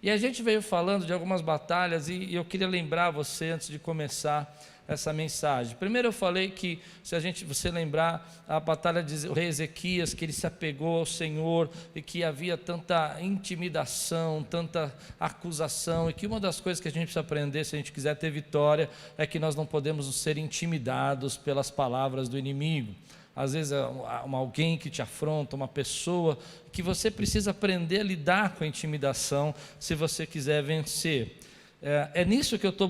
E a gente veio falando de algumas batalhas e eu queria lembrar você antes de começar essa mensagem. Primeiro eu falei que, se você lembrar, a batalha do rei Ezequias, que ele se apegou ao Senhor e que havia tanta intimidação, tanta acusação, e que uma das coisas que a gente precisa aprender se a gente quiser ter vitória é que nós não podemos ser intimidados pelas palavras do inimigo. Às vezes é alguém que te afronta, uma pessoa que você precisa aprender a lidar com a intimidação se você quiser vencer. É nisso que eu estou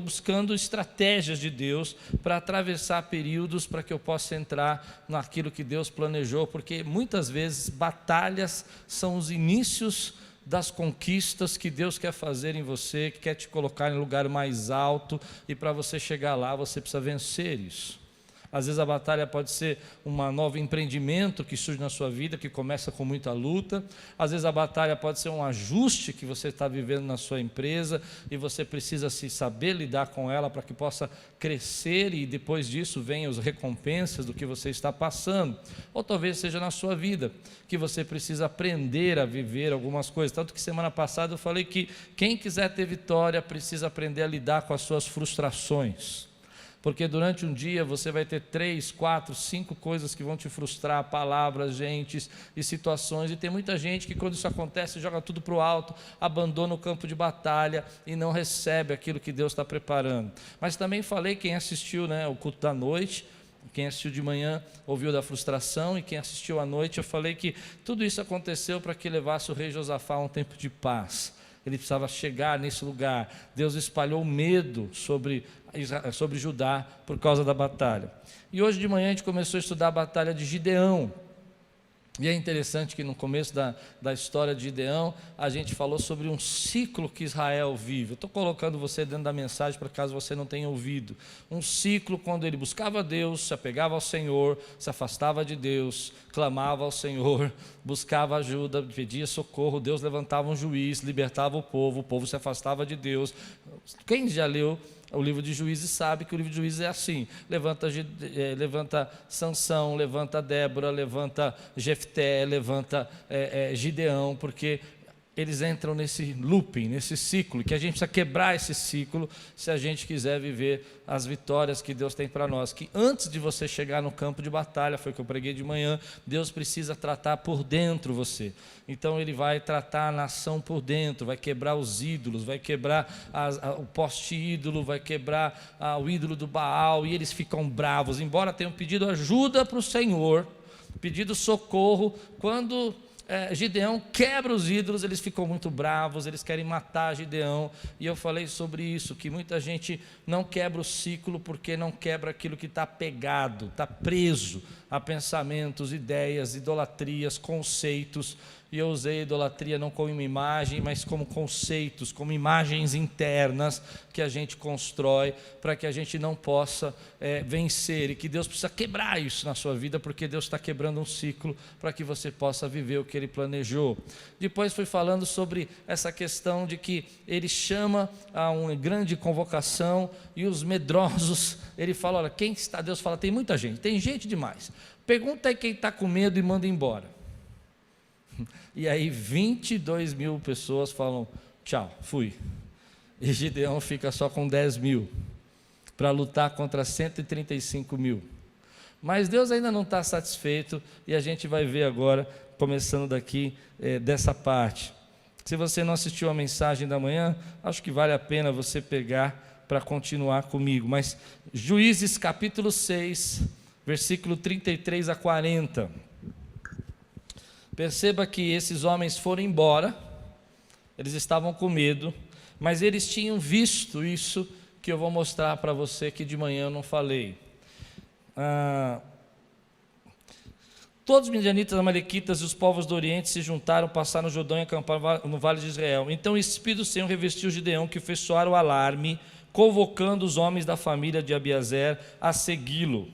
buscando estratégias de Deus para atravessar períodos, para que eu possa entrar naquilo que Deus planejou, porque muitas vezes batalhas são os inícios das conquistas que Deus quer fazer em você, que quer te colocar em um lugar mais alto, e para você chegar lá você precisa vencer isso. Às vezes a batalha pode ser um novo empreendimento que surge na sua vida, que começa com muita luta. Às vezes a batalha pode ser um ajuste que você está vivendo na sua empresa e você precisa saber lidar com ela para que possa crescer, e depois disso venham as recompensas do que você está passando. Ou talvez seja na sua vida, que você precisa aprender a viver algumas coisas. Tanto que semana passada eu falei que quem quiser ter vitória precisa aprender a lidar com as suas frustrações. Porque durante um dia você vai ter 3, 4, 5 coisas que vão te frustrar, palavras, gentes e situações, e tem muita gente que quando isso acontece joga tudo para o alto, abandona o campo de batalha e não recebe aquilo que Deus está preparando. Mas também falei, quem assistiu o culto da noite, quem assistiu de manhã ouviu da frustração, e quem assistiu à noite, eu falei que tudo isso aconteceu para que levasse o rei Josafá a um tempo de paz. Ele precisava chegar nesse lugar. Deus espalhou medo sobre Judá por causa da batalha. E hoje de manhã a gente começou a estudar a batalha de Gideão. E é interessante que no começo da história de Gideão, a gente falou sobre um ciclo que Israel vive. Eu estou colocando você dentro da mensagem para caso você não tenha ouvido. Um ciclo quando ele buscava Deus, se apegava ao Senhor, se afastava de Deus, clamava ao Senhor, buscava ajuda, pedia socorro, Deus levantava um juiz, libertava o povo se afastava de Deus. Quem já leu o livro de Juízes sabe que o livro de Juízes é assim: levanta Sansão, levanta Débora, levanta Jefté, levanta Gideão, porque eles entram nesse looping, nesse ciclo, que a gente precisa quebrar esse ciclo se a gente quiser viver as vitórias que Deus tem para nós. Que antes de você chegar no campo de batalha, foi o que eu preguei de manhã, Deus precisa tratar por dentro você. Então Ele vai tratar a nação por dentro, vai quebrar os ídolos, vai quebrar o poste ídolo, vai quebrar o ídolo do Baal, e eles ficam bravos, embora tenham pedido ajuda para o Senhor, pedido socorro. Quando Gideão quebra os ídolos, eles ficam muito bravos, eles querem matar Gideão. E eu falei sobre isso, que muita gente não quebra o ciclo porque não quebra aquilo que está pegado, está preso a pensamentos, ideias, idolatrias, conceitos. E eu usei idolatria não como imagem, mas como conceitos, como imagens internas que a gente constrói para que a gente não possa vencer, e que Deus precisa quebrar isso na sua vida, porque Deus está quebrando um ciclo para que você possa viver o que Ele planejou. Depois fui falando sobre essa questão de que Ele chama a uma grande convocação, e os medrosos, Ele fala, olha, quem está, Deus fala, tem muita gente, tem gente demais, pergunta aí quem está com medo e manda embora. E aí 22 mil pessoas falam, tchau, fui. E Gideão fica só com 10 mil, para lutar contra 135 mil. Mas Deus ainda não está satisfeito, e a gente vai ver agora, começando daqui, dessa parte. Se você não assistiu a mensagem da manhã, acho que vale a pena você pegar para continuar comigo. Mas Juízes capítulo 6, versículo 33 a 40. Perceba que esses homens foram embora, eles estavam com medo, mas eles tinham visto isso que eu vou mostrar para você, que de manhã eu não falei. Todos os midianitas, amalequitas e os povos do Oriente se juntaram, passaram o Jordão e acamparam no vale de Israel. Então o Espírito do Senhor revestiu Gideão, que fez soar o alarme, convocando os homens da família de Abiazer a segui-lo.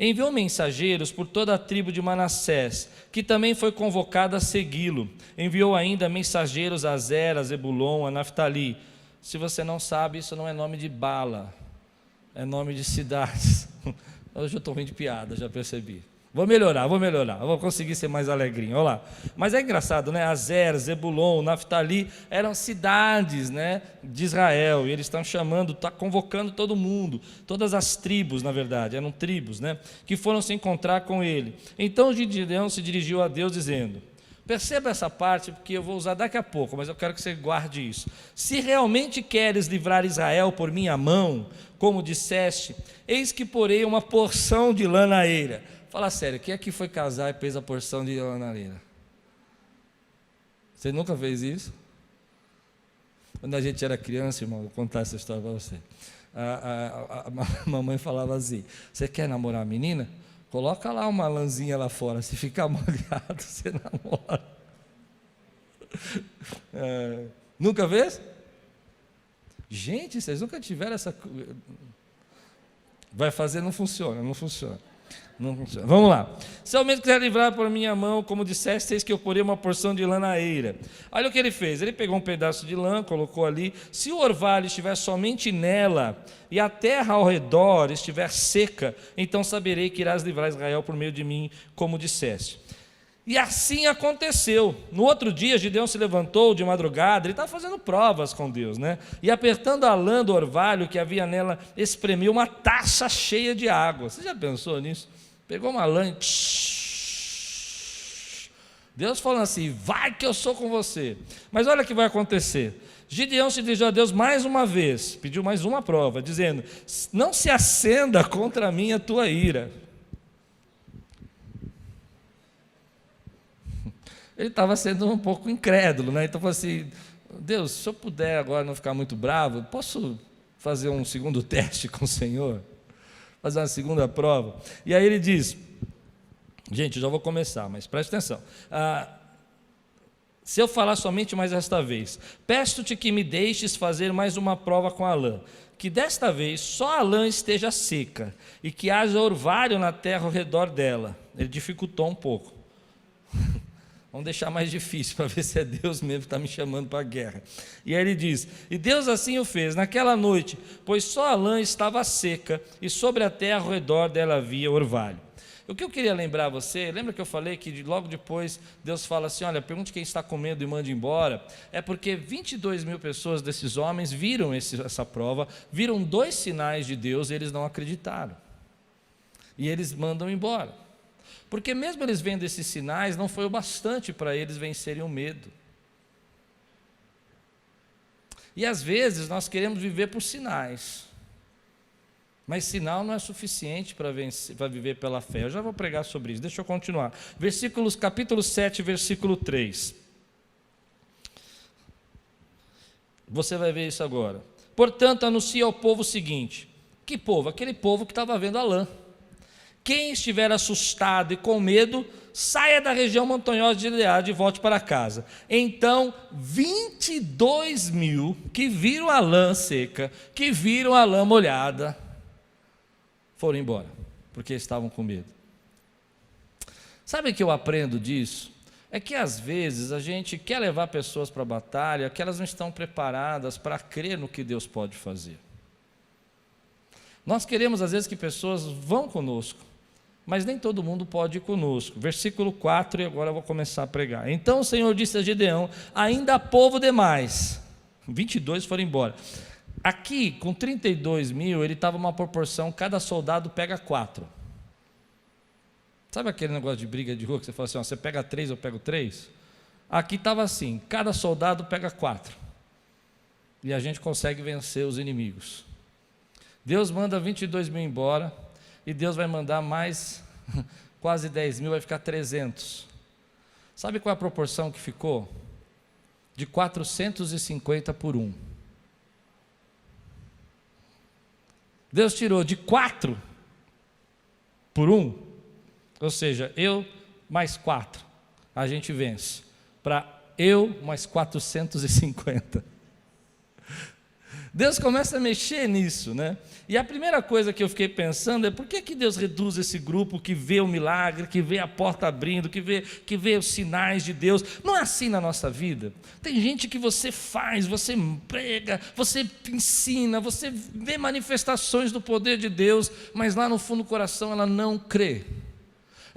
Enviou mensageiros por toda a tribo de Manassés, que também foi convocada a segui-lo. Enviou ainda mensageiros a Azer, a Zebulon, a Naftali. Se você não sabe, isso não é nome de bala, é nome de cidades. Hoje eu estou rindo de piada, já percebi. Vou melhorar, vou conseguir ser mais alegrinho, olha lá. Mas é engraçado, né? Azer, Zebulon, Naftali eram cidades, né, de Israel, e eles estão chamando, está convocando todo mundo, todas as tribos, na verdade, eram tribos, né, que foram se encontrar com ele. Então Gideão se dirigiu a Deus dizendo, perceba essa parte, porque eu vou usar daqui a pouco, mas eu quero que você guarde isso. Se realmente queres livrar Israel por minha mão, como disseste, eis que porei uma porção de lã na eira. Fala sério, quem aqui foi casar e fez a porção de lã na eira? Você nunca fez isso? Quando a gente era criança, irmão, vou contar essa história para você. A mamãe falava assim, você quer namorar a menina? Coloca lá uma lãzinha lá fora, se ficar molhado, você namora. Nunca fez? Gente, vocês nunca tiveram essa... Vai fazer, não funciona. Vamos lá. Se ao menos quiser livrar por minha mão, como disseste, eis que eu porei uma porção de lã na eira. Olha o que ele fez, ele pegou um pedaço de lã, colocou ali, se o orvalho estiver somente nela, e a terra ao redor estiver seca, então saberei que irás livrar Israel por meio de mim, como disseste. E assim aconteceu. No outro dia, Gideão se levantou de madrugada, ele estava fazendo provas com Deus, né? E apertando a lã do orvalho que havia nela, espremeu uma taça cheia de água. Você já pensou nisso? Pegou uma lã e... Deus falando assim, vai que eu sou com você. Mas olha o que vai acontecer. Gideão se dirigiu a Deus mais uma vez, pediu mais uma prova, dizendo, não se acenda contra mim a tua ira. Ele estava sendo um pouco incrédulo, né? Então falou assim, Deus, se eu puder agora não ficar muito bravo, posso fazer um segundo teste com o Senhor? Fazer uma segunda prova? E aí ele diz, gente, eu já vou começar, mas preste atenção. Se eu falar somente mais esta vez, peço-te que me deixes fazer mais uma prova com a lã, que desta vez só a lã esteja seca, e que haja orvalho na terra ao redor dela. Ele dificultou um pouco. Vamos deixar mais difícil, para ver se é Deus mesmo que está me chamando para a guerra. E aí ele diz, e Deus assim o fez, naquela noite, pois só a lã estava seca, e sobre a terra ao redor dela havia orvalho. O que eu queria lembrar a você, lembra que eu falei que logo depois Deus fala assim, olha, pergunte quem está com medo e mande embora, é porque 22 mil pessoas desses homens viram essa prova, viram 2 sinais de Deus e eles não acreditaram. E eles mandam embora. Porque mesmo eles vendo esses sinais, não foi o bastante para eles vencerem o medo. E às vezes nós queremos viver por sinais, mas sinal não é suficiente para viver pela fé. Eu já vou pregar sobre isso, deixa eu continuar. Capítulo 7, versículo 3. Você vai ver isso agora. Portanto, anuncia ao povo o seguinte, que povo? Aquele povo que estava vendo a lã. Quem estiver assustado e com medo, saia da região montanhosa de Gileade e volte para casa. Então, 22 mil que viram a lã seca, que viram a lã molhada, foram embora, porque estavam com medo. Sabe o que eu aprendo disso? É que às vezes a gente quer levar pessoas para a batalha, que elas não estão preparadas para crer no que Deus pode fazer. Nós queremos às vezes que pessoas vão conosco, mas nem todo mundo pode ir conosco. Versículo 4, e agora eu vou começar a pregar. Então o Senhor disse a Gideão, ainda há povo demais. 22 foram embora. Aqui, com 32 mil, ele estava uma proporção, cada soldado pega 4. Sabe aquele negócio de briga de rua, que você fala assim, ó, você pega 3, eu pego 3? Aqui estava assim, cada soldado pega 4. E a gente consegue vencer os inimigos. Deus manda 22 mil embora, e Deus vai mandar mais quase 10 mil, vai ficar 300. Sabe qual é a proporção que ficou? De 450 por 1. Deus tirou de 4 por 1, ou seja, eu mais 4, a gente vence, para eu mais 450. Deus começa a mexer nisso, né? E a primeira coisa que eu fiquei pensando é por que Deus reduz esse grupo que vê o milagre, que vê a porta abrindo, que vê os sinais de Deus? Não é assim na nossa vida. Tem gente que você faz, você prega, você ensina, você vê manifestações do poder de Deus, mas lá no fundo do coração ela não crê.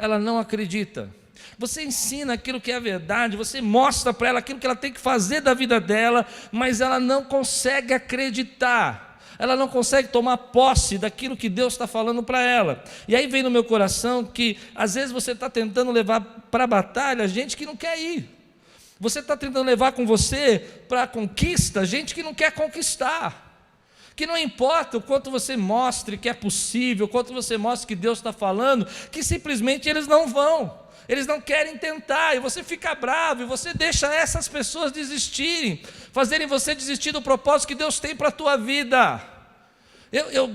ela não acredita. Você ensina aquilo que é a verdade, você mostra para ela aquilo que ela tem que fazer da vida dela, mas ela não consegue acreditar, ela não consegue tomar posse daquilo que Deus está falando para ela. E aí vem no meu coração que às vezes você está tentando levar para a batalha gente que não quer ir, você está tentando levar com você para a conquista gente que não quer conquistar, que não importa o quanto você mostre que é possível, o quanto você mostre que Deus está falando, que simplesmente eles não vão, eles não querem tentar, e você fica bravo, e você deixa essas pessoas desistirem, fazerem você desistir do propósito que Deus tem para a tua vida.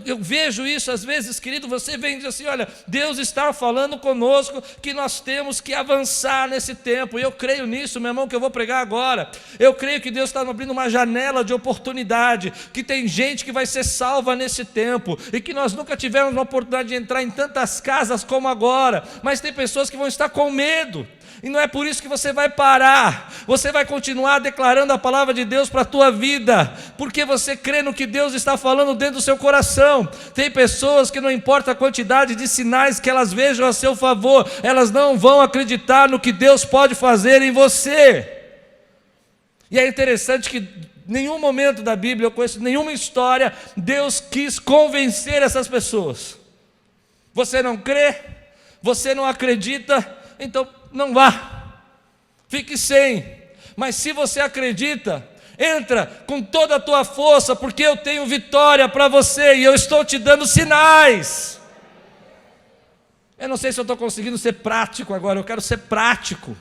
Eu vejo isso às vezes, querido, você vem e diz assim, olha, Deus está falando conosco que nós temos que avançar nesse tempo, e eu creio nisso, meu irmão, que eu vou pregar agora. Eu creio que Deus está abrindo uma janela de oportunidade, que tem gente que vai ser salva nesse tempo, e que nós nunca tivemos uma oportunidade de entrar em tantas casas como agora, mas tem pessoas que vão estar com medo, e não é por isso que você vai parar, você vai continuar declarando a palavra de Deus para a tua vida, porque você crê no que Deus está falando dentro do seu coração. Tem pessoas que não importa a quantidade de sinais que elas vejam a seu favor, elas não vão acreditar no que Deus pode fazer em você. E é interessante que em nenhum momento da Bíblia, eu conheço nenhuma história, Deus quis convencer essas pessoas. Você não crê? Você não acredita? Então não vá, fique sem. Mas se você acredita, entra com toda a tua força, porque eu tenho vitória para você, e eu estou te dando sinais. Eu não sei se eu estou conseguindo ser prático agora, eu quero ser prático.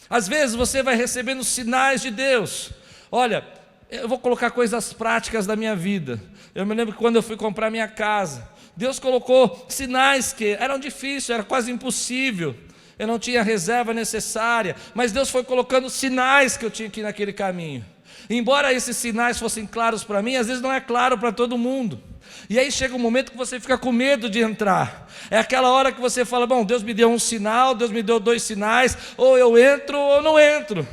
Às vezes você vai recebendo sinais de Deus. Olha, eu vou colocar coisas práticas da minha vida. Eu me lembro que quando eu fui comprar minha casa, Deus colocou sinais que eram difíceis, era quase impossível. Eu não tinha a reserva necessária, mas Deus foi colocando sinais que eu tinha que ir naquele caminho. Embora esses sinais fossem claros para mim, às vezes não é claro para todo mundo. E aí chega um momento que você fica com medo de entrar. É aquela hora que você fala, bom, Deus me deu um sinal, Deus me deu 2 sinais, ou eu entro ou não entro.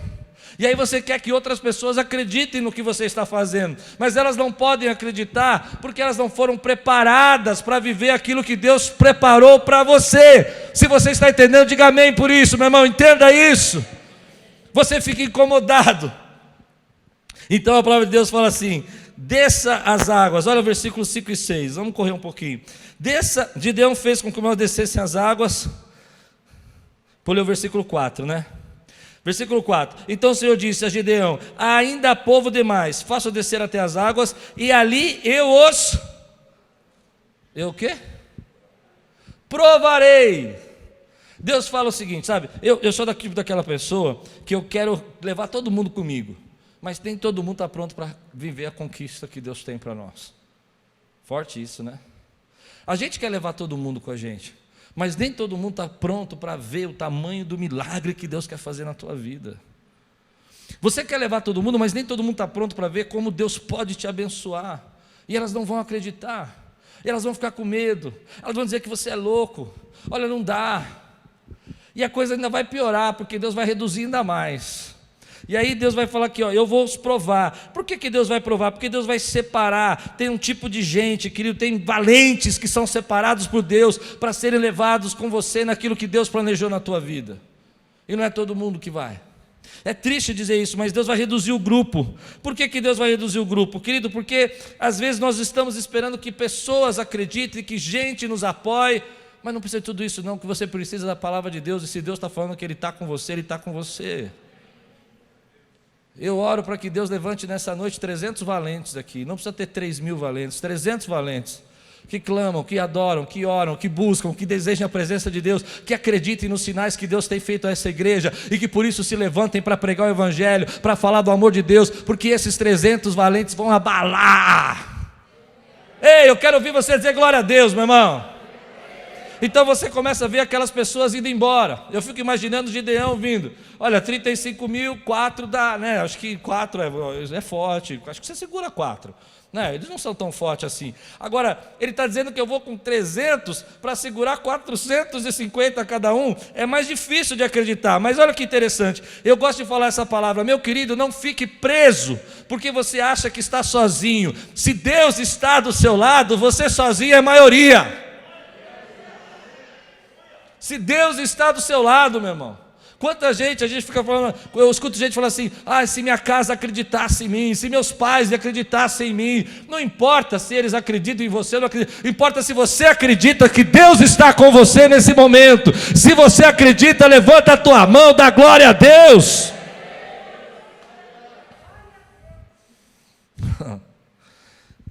E aí você quer que outras pessoas acreditem no que você está fazendo, mas elas não podem acreditar, porque elas não foram preparadas para viver aquilo que Deus preparou para você. Se você está entendendo, diga amém por isso, meu irmão, entenda isso. Você fica incomodado. Então a palavra de Deus fala assim, desça as águas. Olha o versículo 5 e 6, vamos correr um pouquinho. Gideão fez com que o mar descessem as águas. Pulei o versículo 4, né? Versículo 4, então o Senhor disse a Gideão, ainda há povo demais, faça-o descer até as águas, e ali eu o quê? Provarei. Deus fala o seguinte, sabe, eu sou daquela pessoa que eu quero levar todo mundo comigo, mas nem todo mundo está pronto para viver a conquista que Deus tem para nós. Forte isso, né? A gente quer levar todo mundo com a gente, mas nem todo mundo está pronto para ver o tamanho do milagre que Deus quer fazer na tua vida. Você quer levar todo mundo, mas nem todo mundo está pronto para ver como Deus pode te abençoar. E elas não vão acreditar, e elas vão ficar com medo, elas vão dizer que você é louco, olha, não dá. E a coisa ainda vai piorar, porque Deus vai reduzir ainda mais. E aí Deus vai falar aqui, ó, eu vou os provar. Por que Deus vai provar? Porque Deus vai separar. Tem um tipo de gente, querido, tem valentes que são separados por Deus para serem levados com você naquilo que Deus planejou na tua vida. E não é todo mundo que vai. É triste dizer isso, mas Deus vai reduzir o grupo. Por que Deus vai reduzir o grupo, querido? Porque às vezes nós estamos esperando que pessoas acreditem, que gente nos apoie, mas não precisa de tudo isso não, que você precisa da palavra de Deus, e se Deus está falando que Ele está com você, Ele está com você. Eu oro para que Deus levante nessa noite 300 valentes aqui, não precisa ter 3.000 valentes, 300 valentes, que clamam, que adoram, que oram, que buscam, que desejam a presença de Deus, que acreditem nos sinais que Deus tem feito a essa igreja, e que por isso se levantem para pregar o Evangelho, para falar do amor de Deus, porque esses 300 valentes vão abalar. Ei, eu quero ouvir você dizer glória a Deus, meu irmão. Então você começa a ver aquelas pessoas indo embora. Eu fico imaginando o Gideão vindo. Olha, 35 mil, 4 dá, né? Acho que 4 é forte. Acho que você segura 4. Né? Eles não são tão fortes assim. Agora, ele está dizendo que eu vou com 300 para segurar 450 cada um. É mais difícil de acreditar. Mas olha que interessante. Eu gosto de falar essa palavra. Meu querido, não fique preso porque você acha que está sozinho. Se Deus está do seu lado, você sozinho é maioria. Se Deus está do seu lado, meu irmão. Quanta gente, a gente fica falando, eu escuto gente falando assim, se minha casa acreditasse em mim, se meus pais acreditassem em mim, não importa se eles acreditam em você, não acreditam, importa se você acredita que Deus está com você nesse momento. Se você acredita, levanta a tua mão, dá glória a Deus.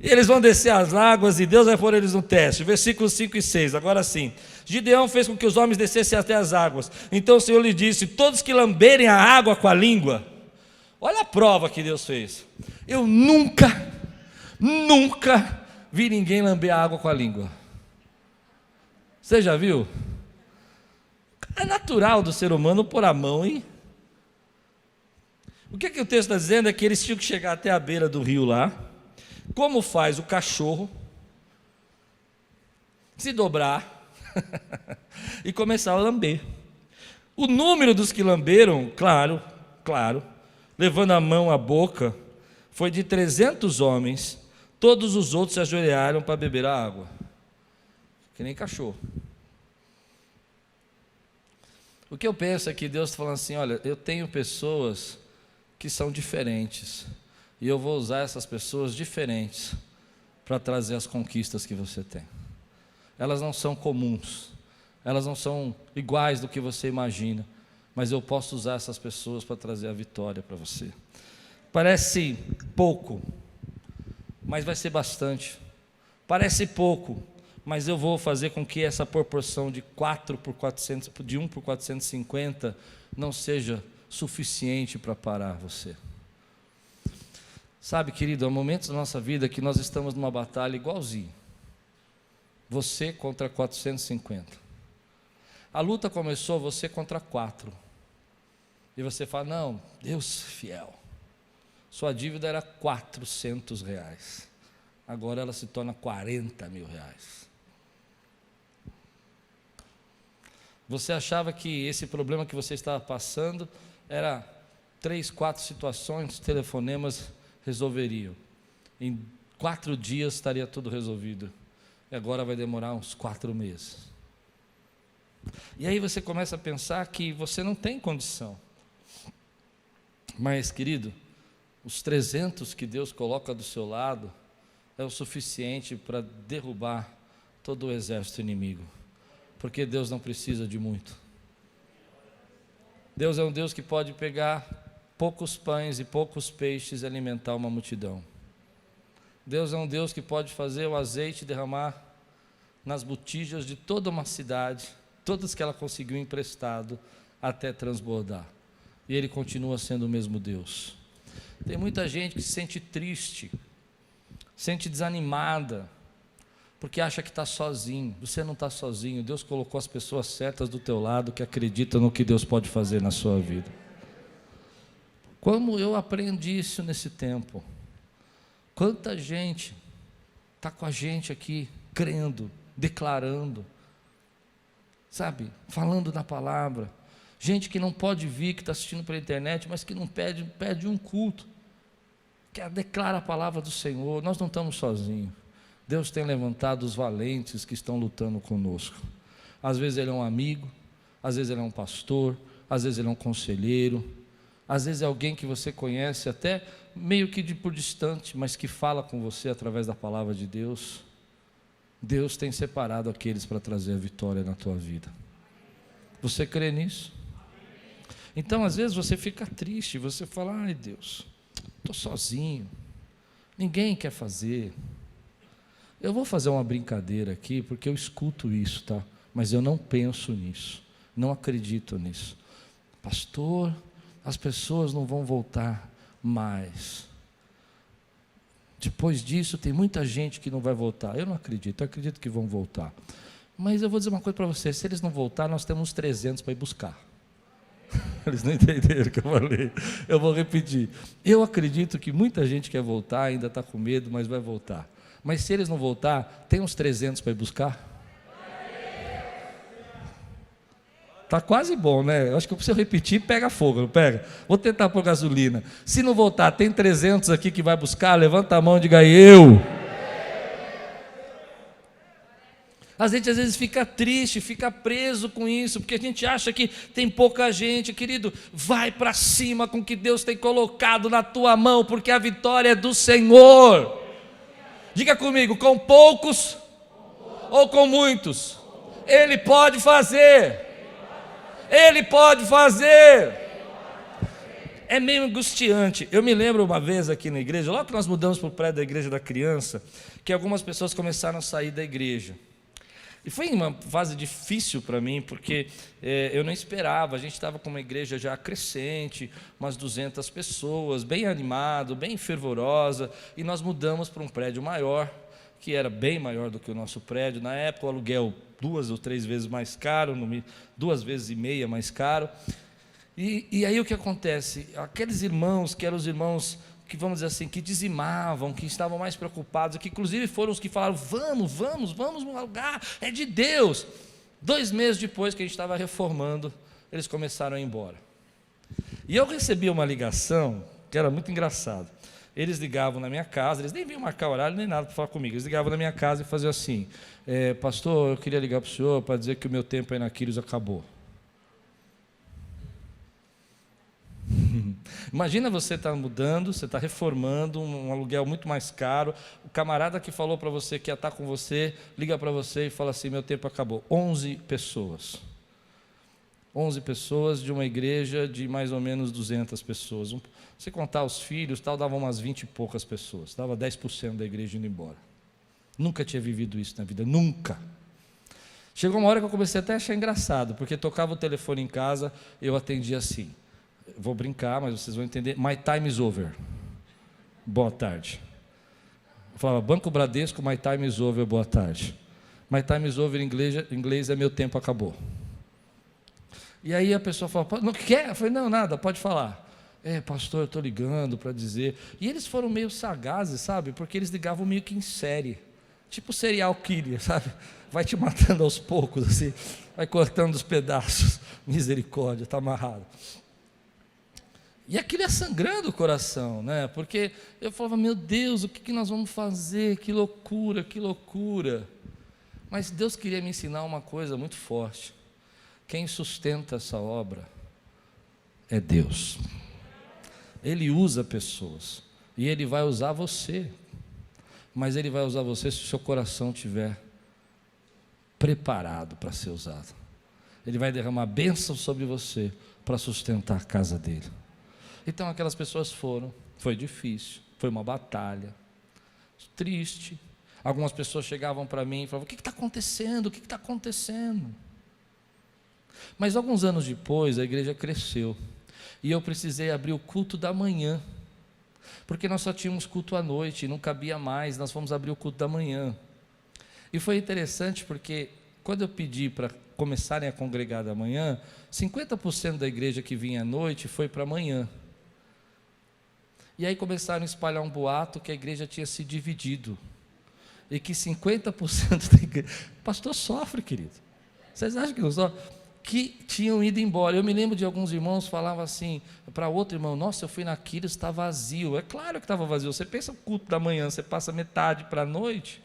E eles vão descer as águas e Deus vai pôr eles no teste. Versículos 5 e 6, agora sim. Gideão fez com que os homens descessem até as águas. Então o Senhor lhe disse, todos que lamberem a água com a língua. Olha a prova que Deus fez. Eu nunca vi ninguém lamber a água com a língua. Você já viu? É natural do ser humano pôr a mão e... O que o texto está dizendo é que eles tinham que chegar até a beira do rio lá, como faz o cachorro, se dobrar e começar a lamber. O número dos que lamberam, claro, levando a mão à boca, foi de 300 homens. Todos os outros se ajoelharam para beber a água, que nem cachorro. O que eu penso é que Deus está falando assim, olha, eu tenho pessoas que são diferentes, e eu vou usar essas pessoas diferentes para trazer as conquistas que você tem. Elas não são comuns, elas não são iguais do que você imagina, mas eu posso usar essas pessoas para trazer a vitória para você. Parece pouco, mas vai ser bastante. Parece pouco, mas eu vou fazer com que essa proporção de 4 por 400, de 1 por 450 não seja suficiente para parar você. Sabe, querido, há momentos da nossa vida que nós estamos numa batalha igualzinho. Você contra 450. A luta começou você contra 4. E você fala, não, Deus fiel. Sua dívida era R$400. Agora ela se torna R$40.000. Você achava que esse problema que você estava passando era 3, 4 situações, telefonemas resolveriam. Em 4 dias estaria tudo resolvido. E agora vai demorar uns 4 meses. E aí você começa a pensar que você não tem condição. Mas, querido, os 300 que Deus coloca do seu lado é o suficiente para derrubar todo o exército inimigo. Porque Deus não precisa de muito. Deus é um Deus que pode pegar poucos pães e poucos peixes e alimentar uma multidão. Deus é um Deus que pode fazer o azeite derramar nas botijas de toda uma cidade, todas que ela conseguiu emprestado, até transbordar. E Ele continua sendo o mesmo Deus. Tem muita gente que se sente triste, sente desanimada, porque acha que está sozinho. Você não está sozinho. Deus colocou as pessoas certas do teu lado que acreditam no que Deus pode fazer na sua vida. Como eu aprendi isso nesse tempo? Quanta gente está com a gente aqui, crendo, declarando, sabe, falando da palavra. Gente que não pode vir, que está assistindo pela internet, mas que não pede um culto, que declara a palavra do Senhor. Nós não estamos sozinhos. Deus tem levantado os valentes que estão lutando conosco. Às vezes ele é um amigo, às vezes ele é um pastor, às vezes ele é um conselheiro, às vezes é alguém que você conhece até meio que por distante, mas que fala com você através da palavra de Deus. Deus tem separado aqueles para trazer a vitória na tua vida. Você crê nisso? Então às vezes você fica triste, você fala, ai Deus, estou sozinho, ninguém quer fazer. Eu vou fazer uma brincadeira aqui, porque eu escuto isso, tá? Mas eu não penso nisso, não acredito nisso. Pastor, as pessoas não vão voltar mais. Depois disso, tem muita gente que não vai voltar. Eu não acredito, eu acredito que vão voltar. Mas eu vou dizer uma coisa para você, se eles não voltar, nós temos 300 para ir buscar. Eles não entenderam o que eu falei. Eu vou repetir. Eu acredito que muita gente quer voltar, ainda está com medo, mas vai voltar. Mas se eles não voltar, tem uns 300 para ir buscar? Está quase bom, né? Eu acho que se eu repetir, pega fogo, não pega? Vou tentar pôr gasolina. Se não voltar, tem 300 aqui que vai buscar? Levanta a mão e diga eu. A gente às vezes fica triste, fica preso com isso, porque a gente acha que tem pouca gente. Querido, vai para cima com o que Deus tem colocado na tua mão, porque a vitória é do Senhor. Diga comigo, com poucos ou com muitos, Ele pode fazer. Ele pode fazer. É meio angustiante. Eu me lembro uma vez aqui na igreja, logo que nós mudamos para o prédio da igreja da criança, que algumas pessoas começaram a sair da igreja. E foi uma fase difícil para mim, porque eu não esperava. A gente estava com uma igreja já crescente, umas 200 pessoas, bem animado, bem fervorosa, e nós mudamos para um prédio maior, que era bem maior do que o nosso prédio. Na época, o aluguel 2 ou 3 vezes mais caro, 2,5 vezes mais caro. E aí o que acontece? Aqueles irmãos que eram os irmãos que, vamos dizer assim, que dizimavam, que estavam mais preocupados, que inclusive foram os que falaram, vamos alugar, é de Deus. 2 meses depois que a gente estava reformando, eles começaram a ir embora. E eu recebi uma ligação, que era muito engraçado. Eles ligavam na minha casa, eles nem vinham marcar horário, nem nada para falar comigo. Eles ligavam na minha casa e faziam assim, pastor, eu queria ligar para o senhor para dizer que o meu tempo aí na Quírios acabou. Imagina você estar mudando, você está reformando, um aluguel muito mais caro, o camarada que falou para você que ia estar com você, liga para você e fala assim, meu tempo acabou. 11 pessoas. 11 pessoas de uma igreja de mais ou menos 200 pessoas. Se contar os filhos, tal, dava umas 20 e poucas pessoas, dava 10% da igreja indo embora. Nunca tinha vivido isso na vida, nunca. Chegou uma hora que eu comecei até a achar engraçado, porque tocava o telefone em casa, eu atendia assim, vou brincar, mas vocês vão entender, my time is over, boa tarde. Eu falava, Banco Bradesco, my time is over, boa tarde. My time is over em inglês é meu tempo acabou. E aí a pessoa fala, não quer? Eu falei, não, nada, pode falar. Pastor, eu estou ligando para dizer. E eles foram meio sagazes, sabe? Porque eles ligavam meio que em série. Tipo serial killer, sabe? Vai te matando aos poucos, assim. Vai cortando os pedaços. Misericórdia, está amarrado. E aquilo é sangrando o coração, né? Porque eu falava, meu Deus, o que nós vamos fazer? Que loucura, que loucura. Mas Deus queria me ensinar uma coisa muito forte. Quem sustenta essa obra é Deus. Ele usa pessoas. E Ele vai usar você. Mas Ele vai usar você se o seu coração estiver preparado para ser usado. Ele vai derramar bênção sobre você para sustentar a casa dele. Então aquelas pessoas foi difícil, foi uma batalha, triste. Algumas pessoas chegavam para mim e falavam, o que está acontecendo? O que está acontecendo? Mas alguns anos depois a igreja cresceu, e eu precisei abrir o culto da manhã, porque nós só tínhamos culto à noite, e não cabia mais, nós fomos abrir o culto da manhã. E foi interessante porque quando eu pedi para começarem a congregar da manhã, 50% da igreja que vinha à noite foi para amanhã. E aí começaram a espalhar um boato que a igreja tinha se dividido. E que 50% da igreja... O pastor sofre, querido. Vocês acham que não sofre? Que tinham ido embora. Eu me lembro de alguns irmãos falavam assim, para outro irmão, nossa, eu fui na Quírios, está vazio. É claro que estava vazio. Você pensa no culto da manhã, você passa metade para a noite.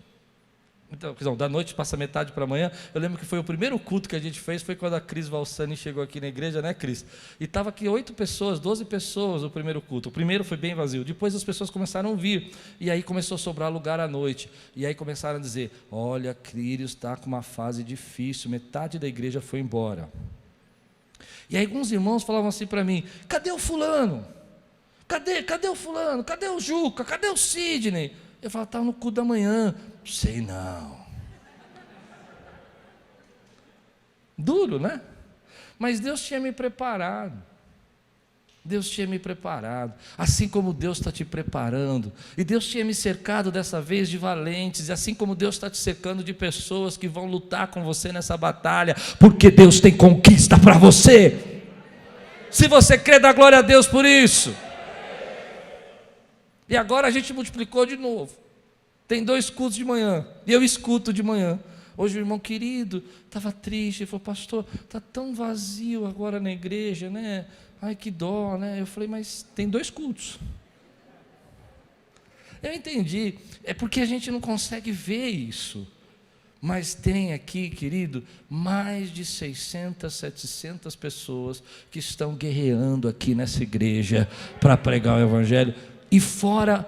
Então, da noite passa metade para amanhã. Eu lembro que foi o primeiro culto que a gente fez, foi quando a Cris Valsani chegou aqui na igreja, né, Cris? E estava aqui 8 pessoas, 12 pessoas o primeiro culto. O primeiro foi bem vazio, depois as pessoas começaram a vir, e aí começou a sobrar lugar à noite, e aí começaram a dizer, olha, Quírios está com uma fase difícil, metade da igreja foi embora. E aí alguns irmãos falavam assim para mim, cadê o fulano? Cadê o fulano? Cadê o Juca? Cadê o Sidney? Eu falava, estava no culto da manhã. Sei não. Duro, né? Mas Deus tinha me preparado. Deus tinha me preparado. Assim como Deus está te preparando. E Deus tinha me cercado dessa vez de valentes. E assim como Deus está te cercando de pessoas que vão lutar com você nessa batalha. Porque Deus tem conquista para você. Se você crê, dá glória a Deus por isso. E agora a gente multiplicou de novo. Tem 2 cultos de manhã, e eu escuto de manhã. Hoje o irmão querido estava triste, ele falou, pastor, está tão vazio agora na igreja, né? Ai, que dó, né? Eu falei, mas tem 2 cultos. Eu entendi, é porque a gente não consegue ver isso. Mas tem aqui, querido, mais de 600, 700 pessoas que estão guerreando aqui nessa igreja para pregar o Evangelho. E fora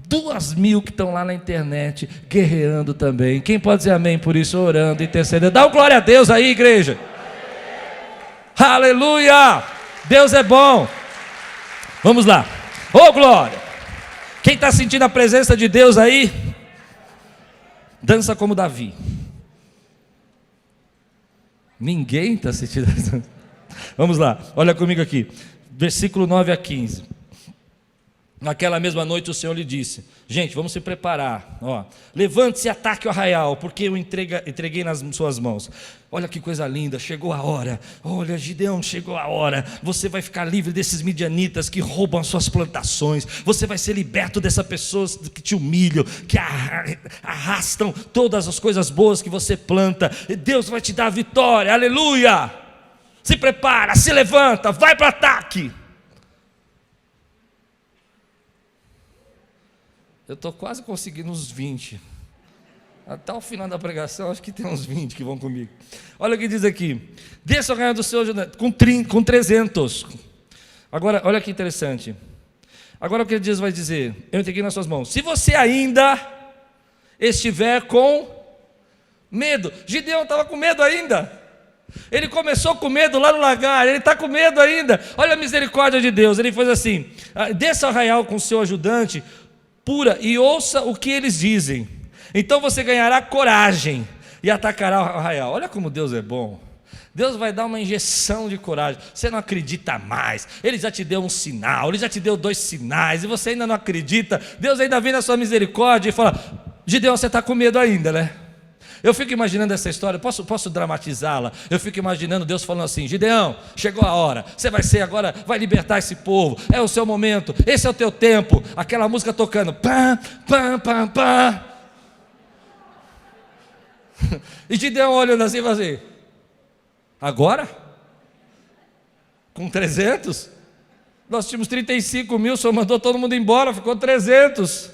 2.000 que estão lá na internet guerreando também. Quem pode dizer amém por isso? Orando, intercedendo. Dá um glória a Deus aí, igreja. Aleluia! Deus é bom. Vamos lá. Ô, glória! Quem está sentindo a presença de Deus aí? Dança como Davi. Ninguém está sentindo. Vamos lá, olha comigo aqui. Versículo 9 a 15. Naquela mesma noite o Senhor lhe disse: gente, vamos se preparar. Levante-se e ataque o arraial, porque eu entreguei nas suas mãos. Olha que coisa linda, chegou a hora. Olha, Gideão, chegou a hora. Você vai ficar livre desses midianitas que roubam as suas plantações. Você vai ser liberto dessas pessoas que te humilham, que arrastam todas as coisas boas que você planta. E Deus vai te dar a vitória, aleluia. Se prepara, se levanta, vai para o ataque. Eu estou quase conseguindo uns 20. Até o final da pregação, acho que tem uns 20 que vão comigo. Olha o que diz aqui: desça o arraial do seu com 300. Agora, olha que interessante. Agora o que Deus vai dizer: eu entreguei nas suas mãos. Se você ainda estiver com medo. Gideão estava com medo ainda. Ele começou com medo lá no lagar, ele está com medo ainda. Olha a misericórdia de Deus. Ele fez assim: desça o arraial com o seu ajudante, pura, e ouça o que eles dizem. Então você ganhará coragem e atacará o arraial. Olha como Deus é bom. Deus vai dar uma injeção de coragem. Você não acredita mais. Ele já te deu um sinal, ele já te deu 2 sinais, e você ainda não acredita. Deus ainda vem na sua misericórdia e fala: Gideão, você está com medo ainda, né? Eu fico imaginando essa história, posso dramatizá-la? Eu fico imaginando Deus falando assim: Gideão, chegou a hora, você vai ser agora, vai libertar esse povo, é o seu momento, esse é o teu tempo. Aquela música tocando, pá, pá, pá, pá. E Gideão olhando assim e fala assim: agora? Com 300? Nós tínhamos 35 mil, o Senhor mandou todo mundo embora, ficou 300.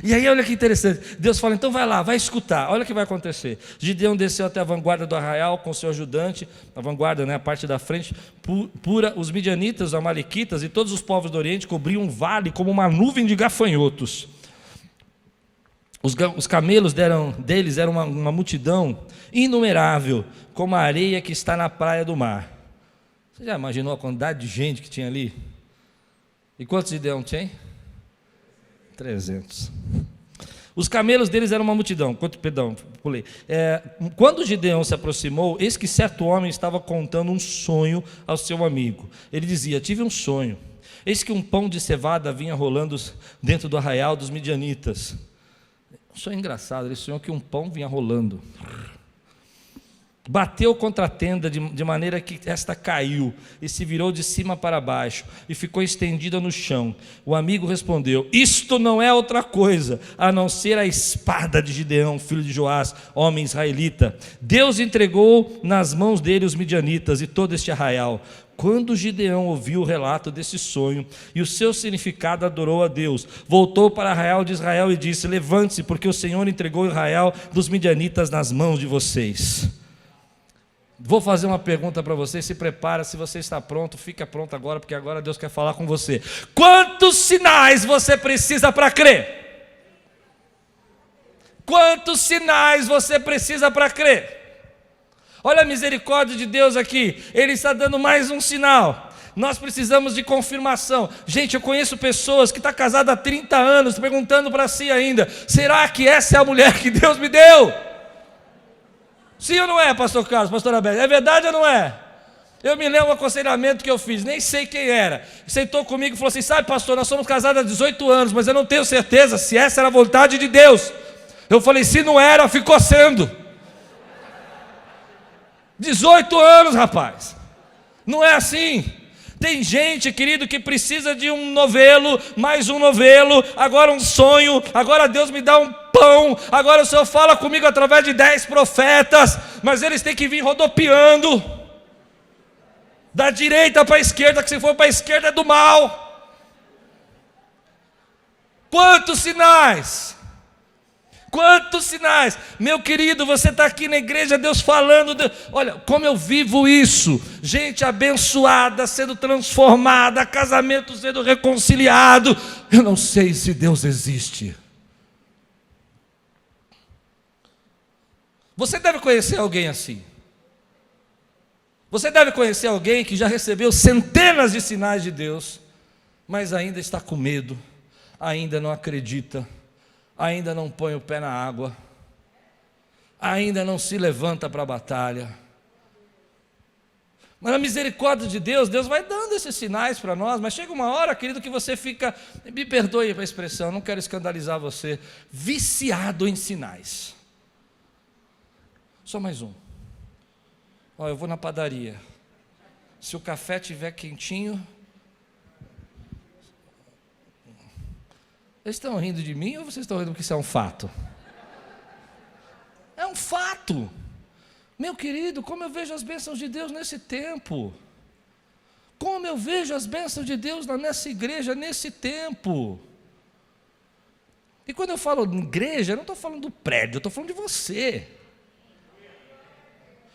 E aí olha que interessante, Deus fala: então vai lá, vai escutar, olha o que vai acontecer. Gideão desceu até a vanguarda do arraial com seu ajudante. A vanguarda, a parte da frente, pura. Os midianitas, os amalequitas e todos os povos do Oriente cobriam um vale como uma nuvem de gafanhotos. Os camelos deles eram uma multidão inumerável, como a areia que está na praia do mar. Você já imaginou a quantidade de gente que tinha ali? E quantos Gideão tinha? 300. Os camelos deles eram uma multidão. Quando Gideão se aproximou, eis que certo homem estava contando um sonho ao seu amigo. Ele dizia: tive um sonho. Eis que um pão de cevada vinha rolando dentro do arraial dos midianitas. Um sonho engraçado. Ele sonhou que um pão vinha rolando. Bateu contra a tenda de maneira que esta caiu e se virou de cima para baixo e ficou estendida no chão. O amigo respondeu: isto não é outra coisa a não ser a espada de Gideão, filho de Joás, homem israelita. Deus entregou nas mãos dele os midianitas e todo este arraial. Quando Gideão ouviu o relato desse sonho e o seu significado, adorou a Deus. Voltou para o arraial de Israel e disse: levante-se, porque o Senhor entregou o arraial dos midianitas nas mãos de vocês. Vou fazer uma pergunta para você, se prepara, se você está pronto, fica pronto agora, porque agora Deus quer falar com você. Quantos sinais você precisa para crer? Quantos sinais você precisa para crer? Olha a misericórdia de Deus aqui, Ele está dando mais um sinal. Nós precisamos de confirmação. Gente, eu conheço pessoas que estão casadas há 30 anos, perguntando para si ainda: será que essa é a mulher que Deus me deu? Sim ou não é, pastor Carlos, pastora Bela? É verdade ou não é? Eu me lembro um aconselhamento que eu fiz, nem sei quem era. Sentou comigo e falou assim: sabe, pastor, nós somos casados há 18 anos, mas eu não tenho certeza se essa era a vontade de Deus. Eu falei: se não era, ficou sendo. 18 anos, rapaz. Não é assim. Tem gente, querido, que precisa de um novelo, mais um novelo, agora um sonho, agora Deus me dá um pão, agora o Senhor fala comigo através de 10 profetas, mas eles têm que vir rodopiando, da direita para a esquerda, que se for para a esquerda é do mal. Quantos sinais? Quantos sinais! Meu querido, você está aqui na igreja, Deus falando, olha, como eu vivo isso, gente abençoada, sendo transformada, casamento sendo reconciliado. Eu não sei se Deus existe. Você deve conhecer alguém assim. Você deve conhecer alguém que já recebeu centenas de sinais de Deus, mas ainda está com medo, ainda não acredita, ainda não põe o pé na água, ainda não se levanta para a batalha. Mas na misericórdia de Deus, Deus vai dando esses sinais para nós, mas chega uma hora, querido, que você fica, me perdoe a expressão, não quero escandalizar você, viciado em sinais. Só mais um. Ó, eu vou na padaria. Se o café estiver quentinho. Vocês estão rindo de mim ou vocês estão rindo porque isso é um fato? É um fato. Meu querido, como eu vejo as bênçãos de Deus nesse tempo. Como eu vejo as bênçãos de Deus nessa igreja, nesse tempo. E quando eu falo igreja, eu não estou falando do prédio, eu estou falando de você.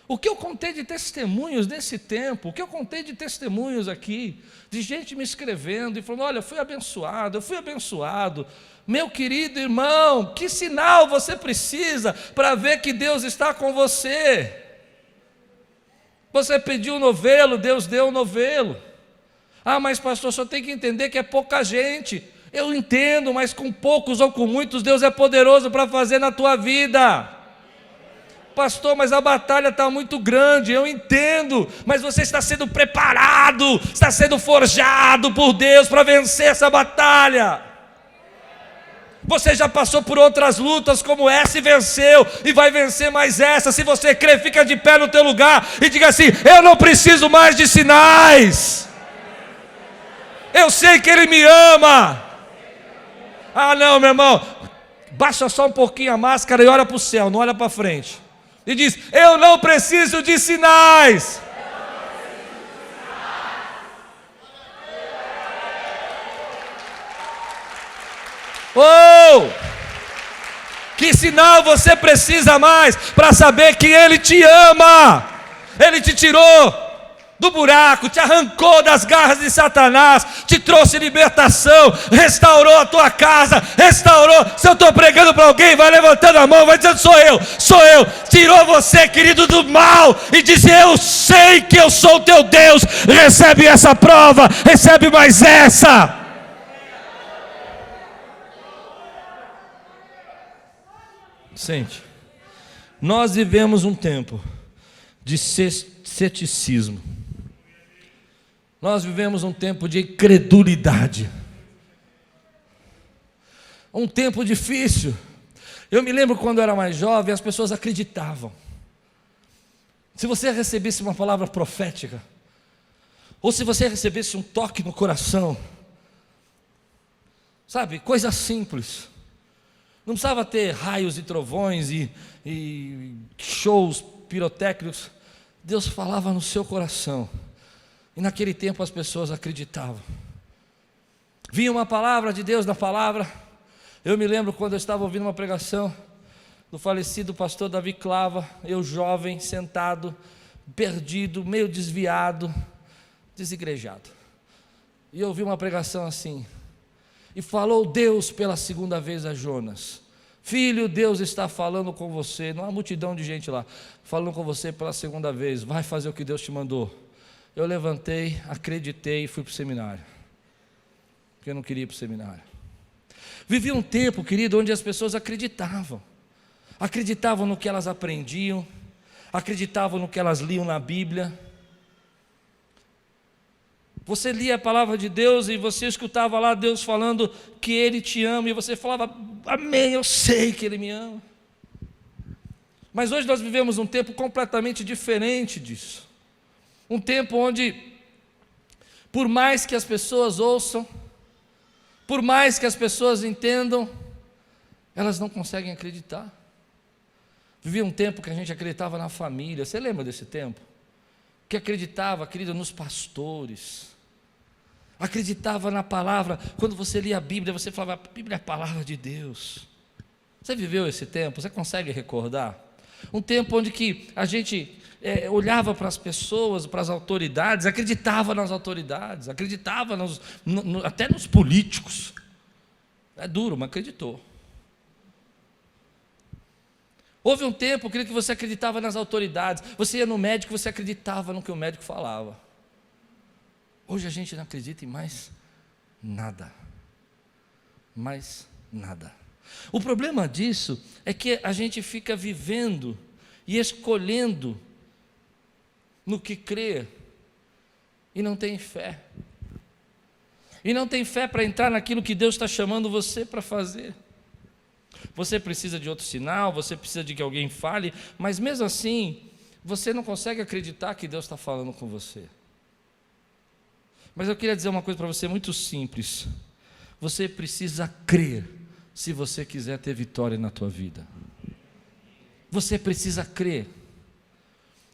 O que eu contei de testemunhos nesse tempo, o que eu contei de testemunhos aqui, de gente me escrevendo e falando, olha, eu fui abençoado. Meu querido irmão, que sinal você precisa para ver que Deus está com você? Você pediu um novelo, Deus deu um novelo. Ah, mas pastor, só tem que entender que é pouca gente. Eu entendo, mas com poucos ou com muitos, Deus é poderoso para fazer na tua vida. Pastor, mas a batalha está muito grande, eu entendo, mas você está sendo preparado, está sendo forjado por Deus para vencer essa batalha. Você já passou por outras lutas como essa e venceu, e vai vencer mais essa. Se você crê, fica de pé no teu lugar e diga assim: eu não preciso mais de sinais, eu sei que Ele me ama. Ah não, meu irmão, baixa só um pouquinho a máscara e olha para o céu, não olha para frente. E diz: eu não preciso de sinais. Oh! Que sinal você precisa mais para saber que Ele te ama? Ele te tirou do buraco, te arrancou das garras de Satanás, te trouxe libertação, restaurou a tua casa, restaurou. Se eu estou pregando para alguém, vai levantando a mão, vai dizendo: sou eu, tirou você, querido, do mal, e disse: eu sei que eu sou o teu Deus. Recebe essa prova, recebe mais essa. Sente, nós vivemos um tempo de ceticismo. Nós vivemos um tempo de incredulidade, um tempo difícil. Eu me lembro quando eu era mais jovem, as pessoas acreditavam. Se você recebesse uma palavra profética, ou se você recebesse um toque no coração, sabe, coisa simples, não precisava ter raios e trovões e shows pirotécnicos. Deus falava no seu coração. E naquele tempo as pessoas acreditavam. Vinha uma palavra de Deus na palavra. Eu me lembro quando eu estava ouvindo uma pregação do falecido pastor Davi Clava, eu jovem, sentado, perdido, meio desviado, desigrejado. E eu ouvi uma pregação assim: e falou Deus pela segunda vez a Jonas: filho, Deus está falando com você. Não há multidão de gente lá, falando com você pela segunda vez. Vai fazer o que Deus te mandou. Eu levantei, acreditei e fui para o seminário, porque eu não queria ir para o seminário. Vivi um tempo, querido, onde as pessoas acreditavam no que elas aprendiam, acreditavam no que elas liam na Bíblia. Você lia a palavra de Deus e você escutava lá Deus falando que Ele te ama, e você falava: amém, eu sei que Ele me ama. Mas hoje nós vivemos um tempo completamente diferente disso. Um tempo onde, por mais que as pessoas ouçam, por mais que as pessoas entendam, elas não conseguem acreditar. Vivia um tempo que a gente acreditava na família. Você lembra desse tempo? Que acreditava, querido, nos pastores, acreditava na palavra. Quando você lia a Bíblia, você falava: a Bíblia é a palavra de Deus. Você viveu esse tempo? Você consegue recordar? Um tempo onde que a gente olhava para as pessoas, para as autoridades, acreditava nas autoridades, acreditava até nos políticos. É duro, mas acreditou. Houve um tempo, querido, que você acreditava nas autoridades. Você ia no médico, você acreditava no que o médico falava. Hoje a gente não acredita em mais nada. Mais nada. O problema disso é que a gente fica vivendo e escolhendo no que crer e não tem fé. E não tem fé para entrar naquilo que Deus está chamando você para fazer. Você precisa de outro sinal, você precisa de que alguém fale, mas mesmo assim, você não consegue acreditar que Deus está falando com você. Mas eu queria dizer uma coisa para você muito simples. Você precisa crer se você quiser ter vitória na tua vida. Você precisa crer.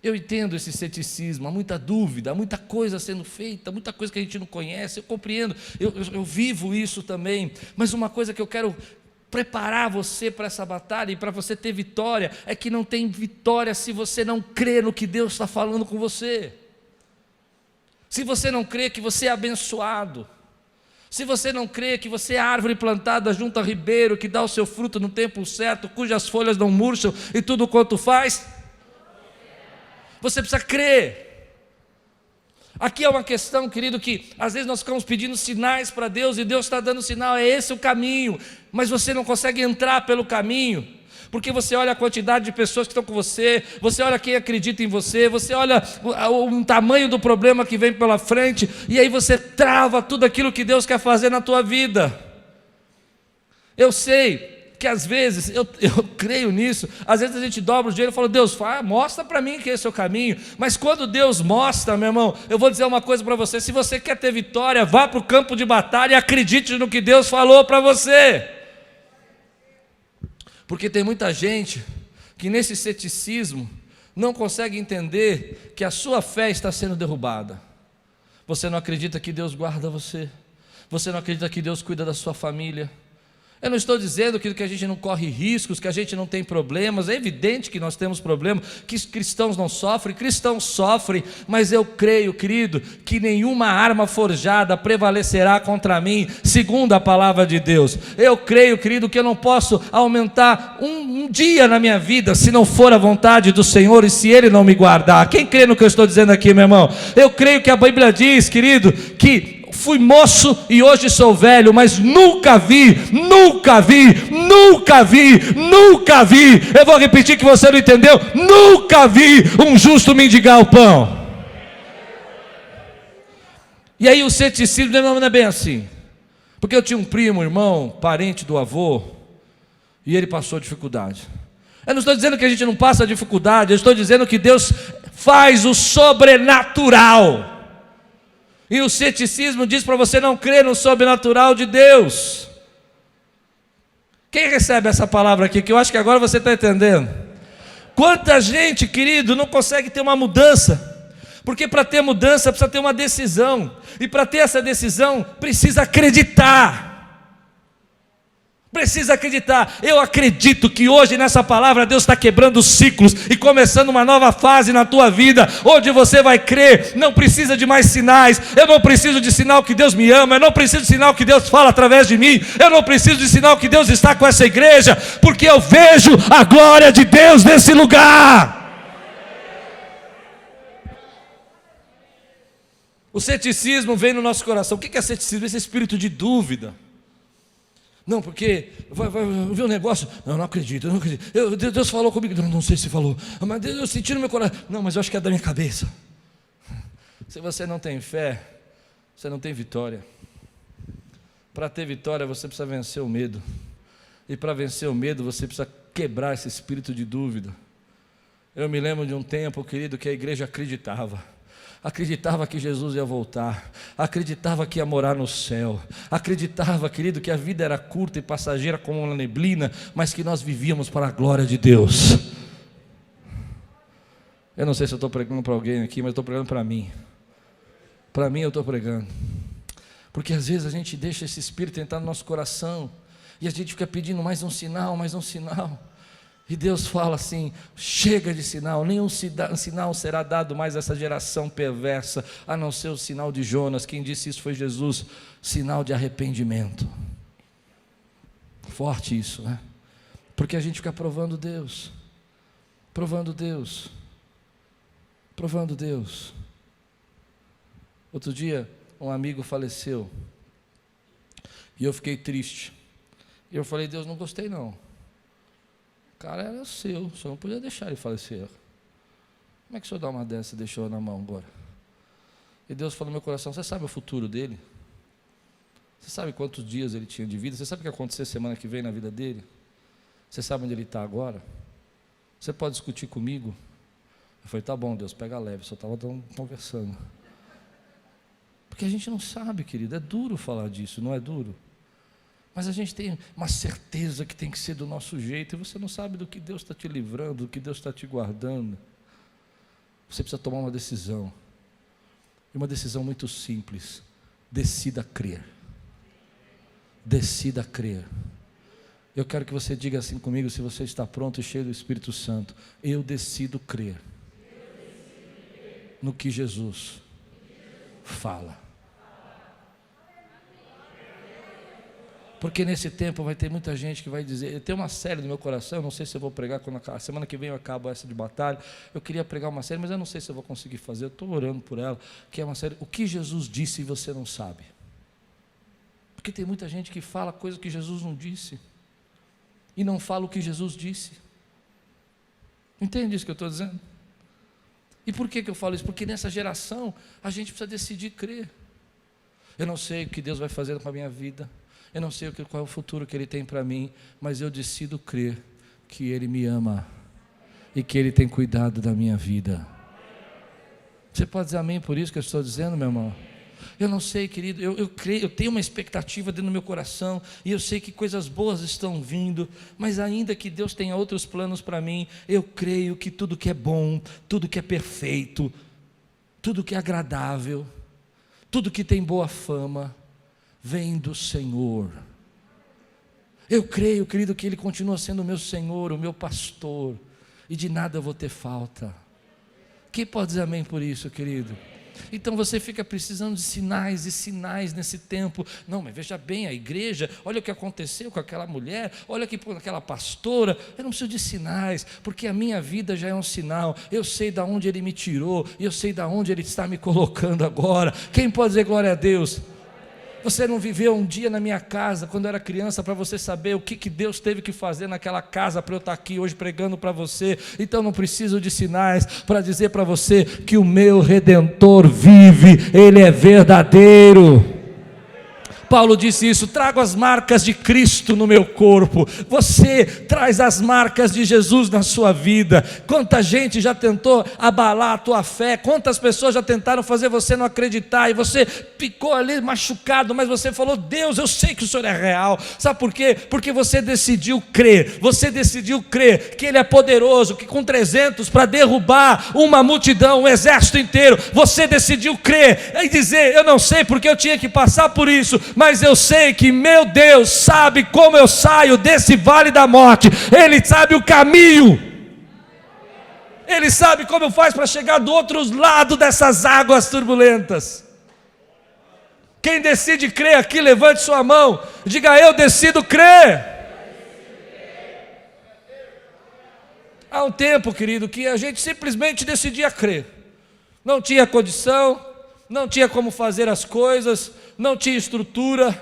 Eu entendo esse ceticismo, há muita dúvida, há muita coisa sendo feita, muita coisa que a gente não conhece, eu compreendo, eu vivo isso também, mas uma coisa que eu quero preparar você para essa batalha e para você ter vitória, é que não tem vitória se você não crê no que Deus está falando com você. Se você não crê que você é abençoado, se você não crê que você é árvore plantada junto a ribeiro, que dá o seu fruto no tempo certo, cujas folhas não murcham e tudo quanto faz, você precisa crer. Aqui é uma questão, querido, que às vezes nós ficamos pedindo sinais para Deus e Deus está dando sinal, é esse o caminho, mas você não consegue entrar pelo caminho, porque você olha a quantidade de pessoas que estão com você, você olha quem acredita em você, você olha o tamanho do problema que vem pela frente, e aí você trava tudo aquilo que Deus quer fazer na tua vida. Eu sei que às vezes, eu creio nisso, às vezes a gente dobra o joelho e fala, Deus, mostra para mim que esse é o caminho, mas quando Deus mostra, meu irmão, eu vou dizer uma coisa para você, se você quer ter vitória, vá para o campo de batalha e acredite no que Deus falou para você, porque tem muita gente que nesse ceticismo não consegue entender que a sua fé está sendo derrubada. Você não acredita que Deus guarda você, você não acredita que Deus cuida da sua família. Eu não estou dizendo que a gente não corre riscos, que a gente não tem problemas, é evidente que nós temos problemas, que cristãos não sofrem, cristãos sofrem, mas eu creio, querido, que nenhuma arma forjada prevalecerá contra mim, segundo a palavra de Deus. Eu creio, querido, que eu não posso aumentar um dia na minha vida, se não for a vontade do Senhor e se Ele não me guardar. Quem crê no que eu estou dizendo aqui, meu irmão? Eu creio que a Bíblia diz, querido, que fui moço e hoje sou velho, mas nunca vi, eu vou repetir que você não entendeu, nunca vi um justo mendigar o pão. E aí o ceticismo não é bem assim, porque eu tinha um primo, irmão, parente do avô, e ele passou dificuldade. Eu não estou dizendo que a gente não passa dificuldade, eu estou dizendo que Deus faz o sobrenatural. E o ceticismo diz para você não crer no sobrenatural de Deus. Quem recebe essa palavra aqui? Que eu acho que agora você está entendendo. Quanta gente, querido, não consegue ter uma mudança, porque para ter mudança precisa ter uma decisão, e para ter essa decisão precisa acreditar. Precisa acreditar. Eu acredito que hoje nessa palavra Deus está quebrando ciclos e começando uma nova fase na tua vida, onde você vai crer, não precisa de mais sinais, eu não preciso de sinal que Deus me ama, eu não preciso de sinal que Deus fala através de mim, eu não preciso de sinal que Deus está com essa igreja, porque eu vejo a glória de Deus nesse lugar. O ceticismo vem no nosso coração. O que é ceticismo? Esse espírito de dúvida. Não, porque vai ver um negócio, não acredito, não acredito. Deus falou comigo, não sei se falou, mas eu senti no meu coração, não, mas eu acho que é da minha cabeça. Se você não tem fé, você não tem vitória. Para ter vitória você precisa vencer o medo, e para vencer o medo você precisa quebrar esse espírito de dúvida. Eu me lembro de um tempo, querido, que a igreja acreditava que Jesus ia voltar, acreditava que ia morar no céu, acreditava, querido, que a vida era curta e passageira como uma neblina, mas que nós vivíamos para a glória de Deus. Eu não sei se eu estou pregando para alguém aqui, mas estou pregando para mim. Para mim eu estou pregando, porque às vezes a gente deixa esse espírito entrar no nosso coração, E a gente fica pedindo mais um sinal, mais um sinal. E Deus fala assim: chega de sinal, nenhum sinal será dado mais a essa geração perversa, a não ser o sinal de Jonas. Quem disse isso foi Jesus, sinal de arrependimento. Forte isso, né? Porque a gente fica provando Deus, provando Deus, provando Deus. Outro dia, um amigo faleceu, e eu fiquei triste. E eu falei: Deus, não gostei não. O cara era seu, o senhor não podia deixar ele falecer. Como é que o senhor dá uma dessa e deixou na mão agora? E Deus falou no meu coração: você sabe o futuro dele? Você sabe quantos dias ele tinha de vida? Você sabe o que vai acontecer semana que vem na vida dele? Você sabe onde ele está agora? Você pode discutir comigo? Eu falei: tá bom, Deus, pega leve, só estava conversando. Porque a gente não sabe, querido, é duro falar disso, não é duro? Mas a gente tem uma certeza que tem que ser do nosso jeito, e você não sabe do que Deus está te livrando, do que Deus está te guardando. Você precisa tomar uma decisão, e uma decisão muito simples: decida crer. Decida crer. Eu quero que você diga assim comigo, se você está pronto e cheio do Espírito Santo: eu decido crer no que Jesus fala. Porque nesse tempo vai ter muita gente que vai dizer, tem uma série no meu coração, eu não sei se eu vou pregar quando a semana que vem eu acabo essa de batalha. Eu queria pregar uma série, mas eu não sei se eu vou conseguir fazer. Eu estou orando por ela, que é uma série, o que Jesus disse e você não sabe. Porque tem muita gente que fala coisas que Jesus não disse, e não fala o que Jesus disse. Entende isso que eu estou dizendo? E por que eu falo isso? Porque nessa geração a gente precisa decidir crer. Eu não sei o que Deus vai fazer com a minha vida, eu não sei qual é o futuro que Ele tem para mim, mas eu decido crer que Ele me ama e que Ele tem cuidado da minha vida. Você pode dizer amém por isso que eu estou dizendo, meu irmão? Eu não sei, querido, eu creio, eu tenho uma expectativa dentro do meu coração, e eu sei que coisas boas estão vindo, mas ainda que Deus tenha outros planos para mim, eu creio que tudo que é bom, tudo que é perfeito, tudo que é agradável, tudo que tem boa fama, vem do Senhor. Eu creio, querido, que Ele continua sendo o meu Senhor, o meu pastor, e de nada eu vou ter falta. Quem pode dizer amém por isso, querido? Então você fica precisando de sinais e sinais nesse tempo. Não, mas veja bem, a igreja, olha o que aconteceu com aquela mulher, olha aqui com aquela pastora. Eu não preciso de sinais, porque a minha vida já é um sinal. Eu sei de onde Ele me tirou, e eu sei de onde Ele está me colocando agora. Quem pode dizer glória a Deus? Você não viveu um dia na minha casa, quando eu era criança, para você saber o que Deus teve que fazer naquela casa, para eu estar aqui hoje pregando para você. Então não preciso de sinais para dizer para você que o meu Redentor vive, Ele é verdadeiro. Paulo disse isso: trago as marcas de Cristo no meu corpo. Você traz as marcas de Jesus na sua vida. Quanta gente já tentou abalar a tua fé, quantas pessoas já tentaram fazer você não acreditar, e você ficou ali machucado, mas você falou: Deus, eu sei que o Senhor é real. Sabe por quê? Porque você decidiu crer, que Ele é poderoso, que com 300 para derrubar uma multidão, um exército inteiro, você decidiu crer e dizer: eu não sei porque eu tinha que passar por isso, mas eu sei que meu Deus sabe como eu saio desse vale da morte. Ele sabe o caminho, Ele sabe como eu faço para chegar do outro lado dessas águas turbulentas. Quem decide crer aqui, levante sua mão, diga: eu decido crer. Há um tempo, querido, que a gente simplesmente decidia crer. Não tinha condição, não tinha como fazer as coisas, não tinha estrutura,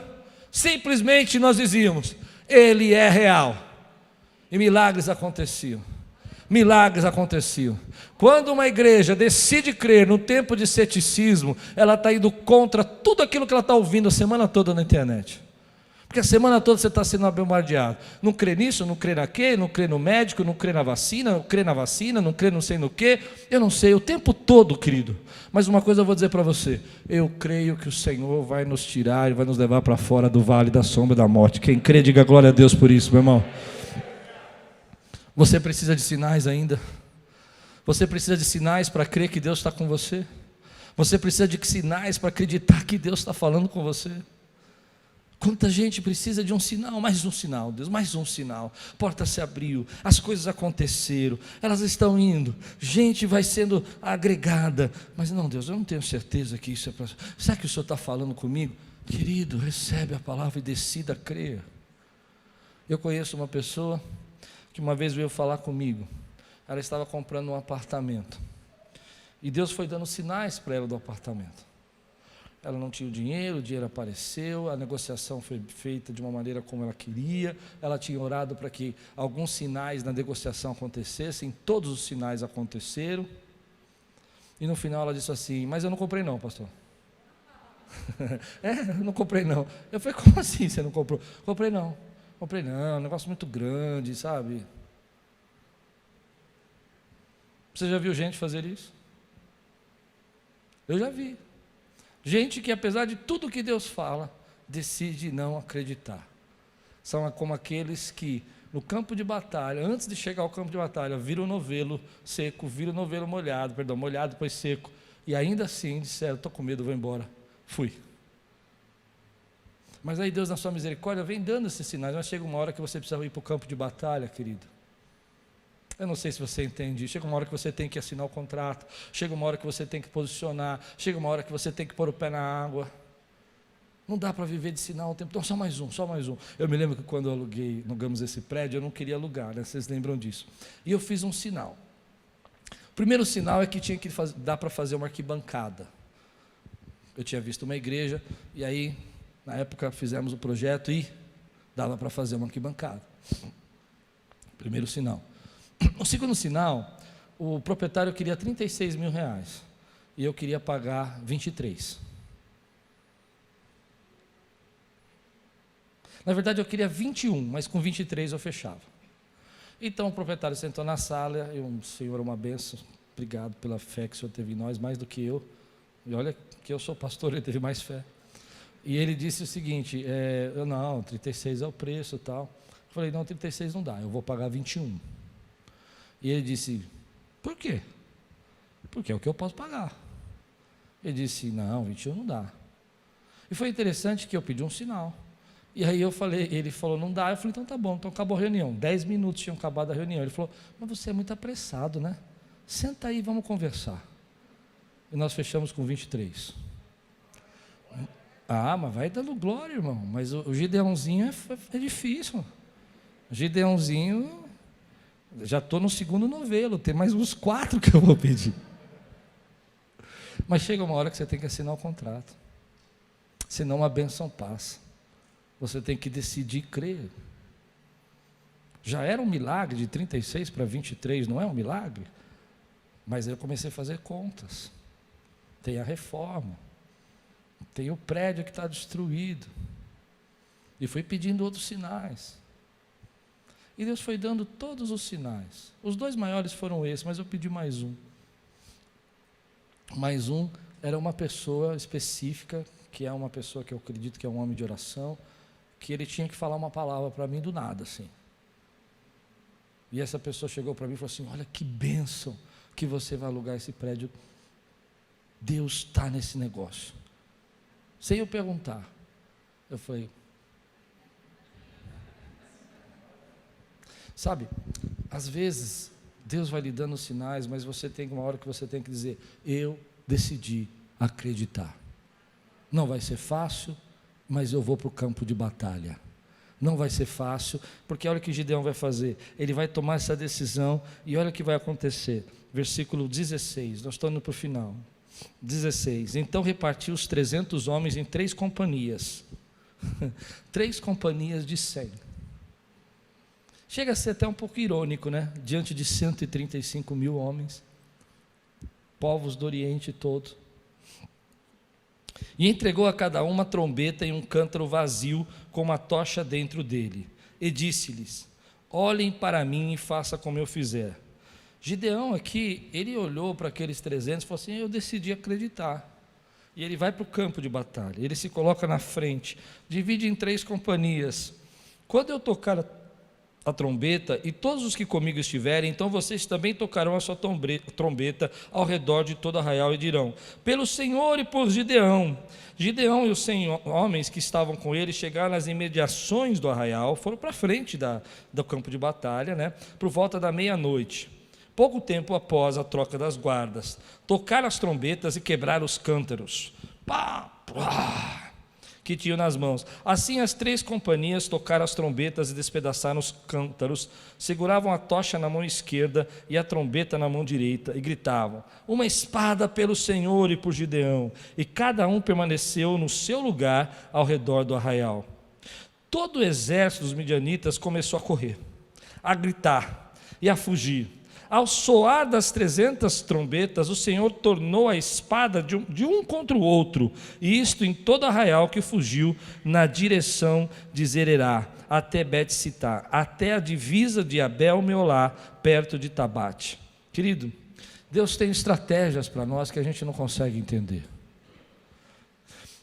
simplesmente nós dizíamos: Ele é real. E milagres aconteciam. Quando uma igreja decide crer no tempo de ceticismo, ela está indo contra tudo aquilo que ela está ouvindo a semana toda na internet. Porque a semana toda você está sendo bombardeado. Não crê nisso, não crê naquele, não crê no médico, não crê na vacina, não crê não sei no quê. Eu não sei, o tempo todo, querido. Mas uma coisa eu vou dizer para você: eu creio que o Senhor vai nos tirar e vai nos levar para fora do vale da sombra da morte. Quem crê, diga glória a Deus por isso, meu irmão. Você precisa de sinais ainda. Você precisa de sinais para crer que Deus está com você. Você precisa de sinais para acreditar que Deus está falando com você. Quanta gente precisa de um sinal, mais um sinal, Deus, mais um sinal. Porta se abriu, as coisas aconteceram, elas estão indo, gente vai sendo agregada. Mas não, Deus, eu não tenho certeza que isso é para... Será que o Senhor está falando comigo? Querido, recebe a palavra e decida a crer. Eu conheço uma pessoa que uma vez veio falar comigo. Ela estava comprando um apartamento. E Deus foi dando sinais para ela do apartamento. Ela não tinha o dinheiro apareceu, a negociação foi feita de uma maneira como ela queria, ela tinha orado para que alguns sinais na negociação acontecessem, todos os sinais aconteceram, e no final ela disse assim: mas eu não comprei não, pastor. Eu não comprei não. Eu falei: como assim você não comprou? Comprei não, um negócio muito grande, sabe? Você já viu gente fazer isso? Eu já vi. Gente que, apesar de tudo que Deus fala, decide não acreditar. São como aqueles que, no campo de batalha, antes de chegar ao campo de batalha, viram o novelo seco, viram o novelo molhado, depois seco, e ainda assim disseram: estou com medo, vou embora. Fui. Mas aí Deus, na sua misericórdia, vem dando esses sinais, mas chega uma hora que você precisa ir para o campo de batalha, querido. Eu não sei se você entende. Chega uma hora que você tem que assinar o contrato, chega uma hora que você tem que posicionar, chega uma hora que você tem que pôr o pé na água. Não dá para viver de sinal o tempo todo. Só mais um. Eu me lembro que quando alugamos esse prédio, eu não queria alugar, né? Vocês lembram disso? E eu fiz um sinal. O primeiro sinal é que tinha que dar para fazer uma arquibancada. Eu tinha visto uma igreja, e aí, na época, fizemos o projeto e dava para fazer uma arquibancada. Primeiro sinal. O segundo sinal, o proprietário queria 36 mil reais e eu queria pagar 23. Na verdade eu queria 21, mas com 23 eu fechava. Então o proprietário sentou na sala e o senhor, uma benção, obrigado pela fé que o senhor teve em nós, mais do que eu. E olha que eu sou pastor, ele teve mais fé. E ele disse o seguinte: não, 36 é o preço e tal. Eu falei: não, 36 não dá, eu vou pagar 21. E ele disse: por quê? Porque é o que eu posso pagar. Ele disse: não, 21 não dá. E foi interessante que eu pedi um sinal. E aí eu falei, ele falou: não dá. Eu falei: então tá bom, então acabou a reunião. 10 minutos tinham acabado a reunião. Ele falou: mas você é muito apressado, né? Senta aí, vamos conversar. E nós fechamos com 23. Ah, mas vai dando glória, irmão. Mas o Gideãozinho é difícil. O Gideãozinho... já estou no segundo novelo, tem mais uns 4 que eu vou pedir. Mas chega uma hora que você tem que assinar o contrato, senão a bênção passa. Você tem que decidir crer. Já era um milagre de 36 para 23, não é um milagre? Mas eu comecei a fazer contas. Tem a reforma, tem o prédio que está destruído, e fui pedindo outros sinais. E Deus foi dando todos os sinais. Os 2 maiores foram esses, mas eu pedi mais um. Mais um era uma pessoa específica, que é uma pessoa que eu acredito que é um homem de oração, que ele tinha que falar uma palavra para mim do nada, assim. E essa pessoa chegou para mim e falou assim: olha que bênção que você vai alugar esse prédio. Deus está nesse negócio. Sem eu perguntar. Eu falei... Sabe, às vezes Deus vai lhe dando sinais, mas você tem uma hora que você tem que dizer: eu decidi acreditar. Não vai ser fácil, mas eu vou para o campo de batalha. Não vai ser fácil, porque olha o que Gideão vai fazer. Ele vai tomar essa decisão e olha o que vai acontecer. Versículo 16, nós estamos indo para o final. 16, então repartiu os 300 homens em 3 companhias. 3 companhias de 100. Chega a ser até um pouco irônico, né? Diante de 135 mil homens, povos do Oriente todo. E entregou a cada um uma trombeta e um cântaro vazio com uma tocha dentro dele. E disse-lhes: olhem para mim e façam como eu fizer. Gideão aqui, ele olhou para aqueles 300 e falou assim: eu decidi acreditar. E ele vai para o campo de batalha, ele se coloca na frente, divide em 3 companhias. Quando eu tocar a trombeta, e todos os que comigo estiverem, então vocês também tocarão a sua trombeta ao redor de todo Arraial e dirão: pelo Senhor e por Gideão. Gideão e os 100 homens que estavam com ele chegaram nas imediações do arraial, foram para frente do campo de batalha, né, por volta da meia-noite. Pouco tempo após a troca das guardas, tocaram as trombetas e quebraram os cântaros. Pá, pá, que tinham nas mãos. Assim as 3 companhias tocaram as trombetas e despedaçaram os cântaros, seguravam a tocha na mão esquerda e a trombeta na mão direita, e gritavam: uma espada pelo Senhor e por Gideão. E cada um permaneceu no seu lugar ao redor do arraial. Todo o exército dos midianitas começou a correr, a gritar e a fugir. Ao soar das 300 trombetas, o Senhor tornou a espada de um contra o outro, e isto em todo arraial que fugiu na direção de Zererá, até Bet-Sitá, até a divisa de Abel-Meolá, perto de Tabate. Querido, Deus tem estratégias para nós que a gente não consegue entender.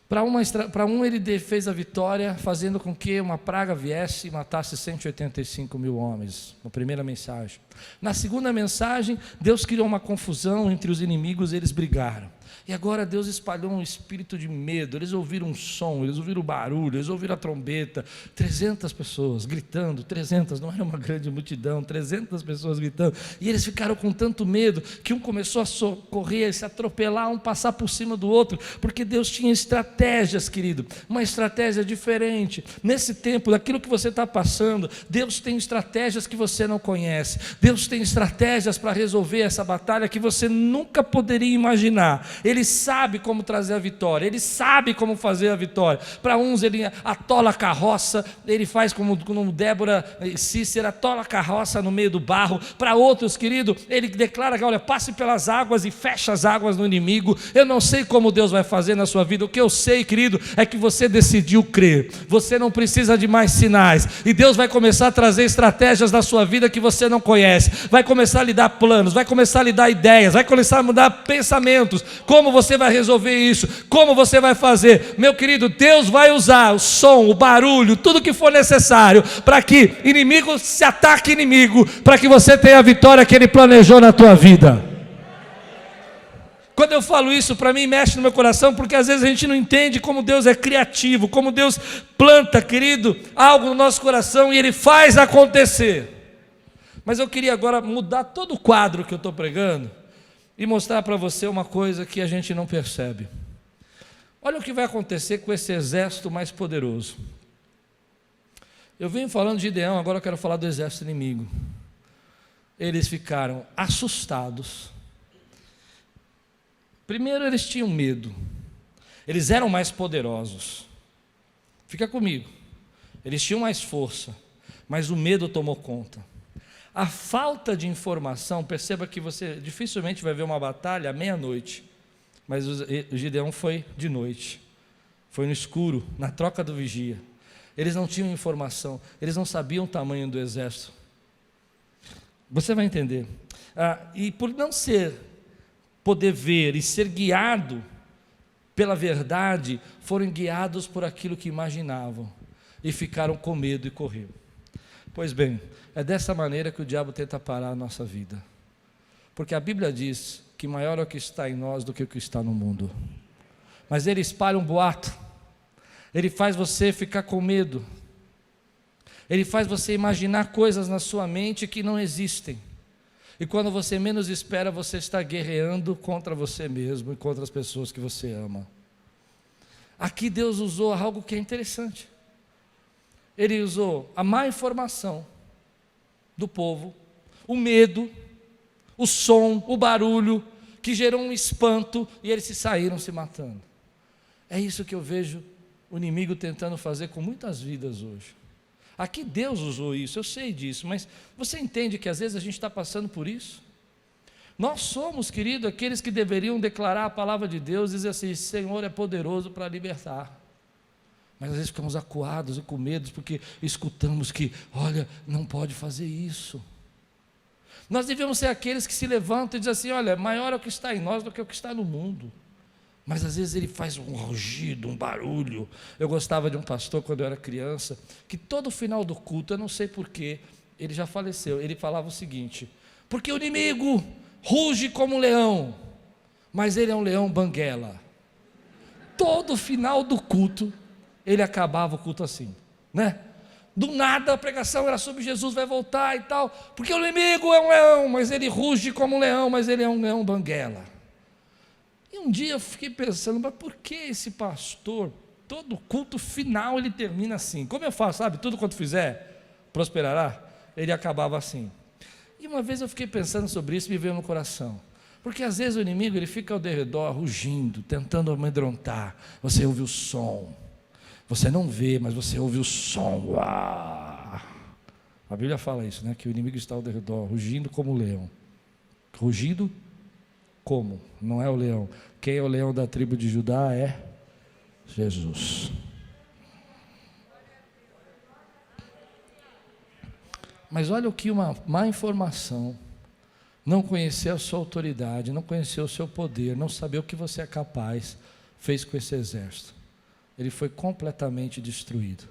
Para um ele fez a vitória fazendo com que uma praga viesse e matasse 185 mil homens, na primeira mensagem. Na segunda mensagem, Deus criou uma confusão entre os inimigos e eles brigaram. E agora Deus espalhou um espírito de medo, eles ouviram um som, eles ouviram barulho, eles ouviram a trombeta, 300 pessoas gritando, 300, não era uma grande multidão, 300 pessoas gritando, e eles ficaram com tanto medo, que um começou a correr, se atropelar, um passar por cima do outro, porque Deus tinha estratégias, querido, uma estratégia diferente. Nesse tempo, daquilo que você está passando, Deus tem estratégias que você não conhece, Deus tem estratégias para resolver essa batalha que você nunca poderia imaginar. Ele sabe como trazer a vitória, Ele sabe como fazer a vitória. Para uns ele atola a carroça, ele faz como Débora e Cícera, atola a carroça no meio do barro. Para outros, querido, ele declara que, olha, passe pelas águas e fecha as águas no inimigo. Eu não sei como Deus vai fazer na sua vida, o que eu sei, querido, é que você decidiu crer, você não precisa de mais sinais, e Deus vai começar a trazer estratégias na sua vida que você não conhece, vai começar a lhe dar planos, vai começar a lhe dar ideias, vai começar a mudar pensamentos. Como você vai resolver isso? Como você vai fazer? Meu querido, Deus vai usar o som, o barulho, tudo que for necessário para que inimigo se ataque inimigo, para que você tenha a vitória que Ele planejou na tua vida. Quando eu falo isso, para mim mexe no meu coração, porque às vezes a gente não entende como Deus é criativo, como Deus planta, querido, algo no nosso coração e Ele faz acontecer. Mas eu queria agora mudar todo o quadro que eu estou pregando e mostrar para você uma coisa que a gente não percebe. Olha o que vai acontecer com esse exército mais poderoso. Eu venho falando de Gideão, agora eu quero falar do exército inimigo. Eles ficaram assustados. Primeiro, eles tinham medo. Eles eram mais poderosos. Fica comigo. Eles tinham mais força, mas o medo tomou conta. A falta de informação, perceba que você dificilmente vai ver uma batalha à meia-noite, mas o Gideão foi de noite, foi no escuro, na troca do vigia. Eles não tinham informação, eles não sabiam o tamanho do exército. Você vai entender. E por não poder ver e ser guiado pela verdade, foram guiados por aquilo que imaginavam e ficaram com medo e correram. Pois bem, é dessa maneira que o diabo tenta parar a nossa vida, porque a Bíblia diz que maior é o que está em nós do que o que está no mundo. Mas ele espalha um boato, ele faz você ficar com medo, ele faz você imaginar coisas na sua mente que não existem, e quando você menos espera, você está guerreando contra você mesmo e contra as pessoas que você ama. Aqui Deus usou algo que é interessante. Ele usou a má informação do povo, o medo, o som, o barulho, que gerou um espanto, e eles saíram se matando. É isso que eu vejo o inimigo tentando fazer com muitas vidas hoje. Aqui Deus usou isso, eu sei disso, mas você entende que às vezes a gente está passando por isso? Nós somos, querido, aqueles que deveriam declarar a palavra de Deus e dizer assim: Senhor é poderoso para libertar. Mas às vezes ficamos acuados e com medo, porque escutamos que, olha, não pode fazer isso. Nós devemos ser aqueles que se levantam e dizem assim: olha, maior é o que está em nós do que o que está no mundo. Mas às vezes ele faz um rugido, um barulho. Eu gostava de um pastor quando eu era criança, que todo final do culto, eu não sei porquê, ele já faleceu, ele falava o seguinte: porque o inimigo ruge como um leão, mas ele é um leão banguela. Todo final do culto, ele acabava o culto assim, né? Do nada a pregação era sobre Jesus vai voltar e tal, porque o inimigo é um leão, mas ele ruge como um leão, mas ele é um leão banguela. E um dia eu fiquei pensando, mas por que esse pastor, todo culto final ele termina assim? Como eu faço, sabe? Tudo quanto fizer, prosperará. Ele acabava assim. E uma vez eu fiquei pensando sobre isso e me veio no coração. Porque às vezes o inimigo ele fica ao redor rugindo, tentando amedrontar. Você ouve o som. Você não vê, mas você ouve o som. Uau! A Bíblia fala isso, né? Que o inimigo está ao redor, rugindo como o leão. Rugindo como? Não é o leão. Quem é o leão da tribo de Judá é Jesus. Mas olha o que uma má informação, não conhecer a sua autoridade, não conhecer o seu poder, não saber o que você é capaz, fez com esse exército. Ele foi completamente destruído.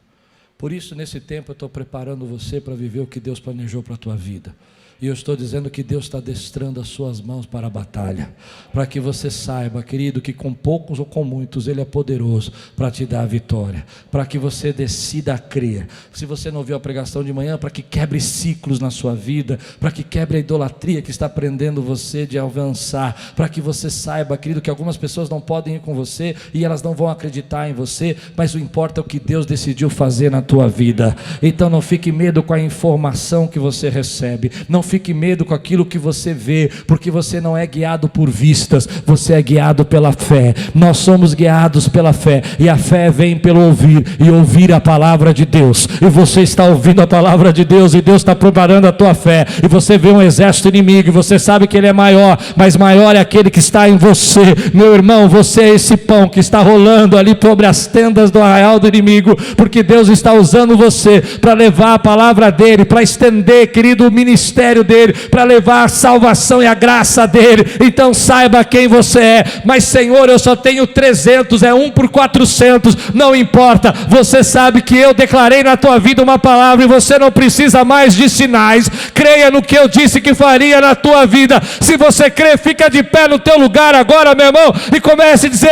Por isso, nesse tempo, eu estou preparando você para viver o que Deus planejou para a tua vida. E eu estou dizendo que Deus está adestrando as suas mãos para a batalha, para que você saiba, querido, que com poucos ou com muitos Ele é poderoso para te dar a vitória, para que você decida a crer. Se você não ouviu a pregação de manhã, para que quebre ciclos na sua vida, para que quebre a idolatria que está prendendo você de avançar, para que você saiba, querido, que algumas pessoas não podem ir com você e elas não vão acreditar em você, mas o importa é o que Deus decidiu fazer na tua vida. Então não fique medo com a informação que você recebe, não fique medo com aquilo que você vê, porque você não é guiado por vistas, você é guiado pela fé. Nós somos guiados pela fé, e a fé vem pelo ouvir, e ouvir a palavra de Deus. E você está ouvindo a palavra de Deus, e Deus está preparando a tua fé, e você vê um exército inimigo, e você sabe que ele é maior, mas maior é aquele que está em você. Meu irmão, você é esse pão que está rolando ali sobre as tendas do arraial do inimigo, porque Deus está usando você para levar a palavra dele, para estender, querido, o ministério dele, para levar a salvação e a graça dele. Então saiba quem você é. Mas Senhor, eu só tenho 300, é 1 por 400, não importa. Você sabe que eu declarei na tua vida uma palavra, e você não precisa mais de sinais. Creia no que eu disse que faria na tua vida. Se você crê, fica de pé no teu lugar agora, meu irmão, e comece a dizer: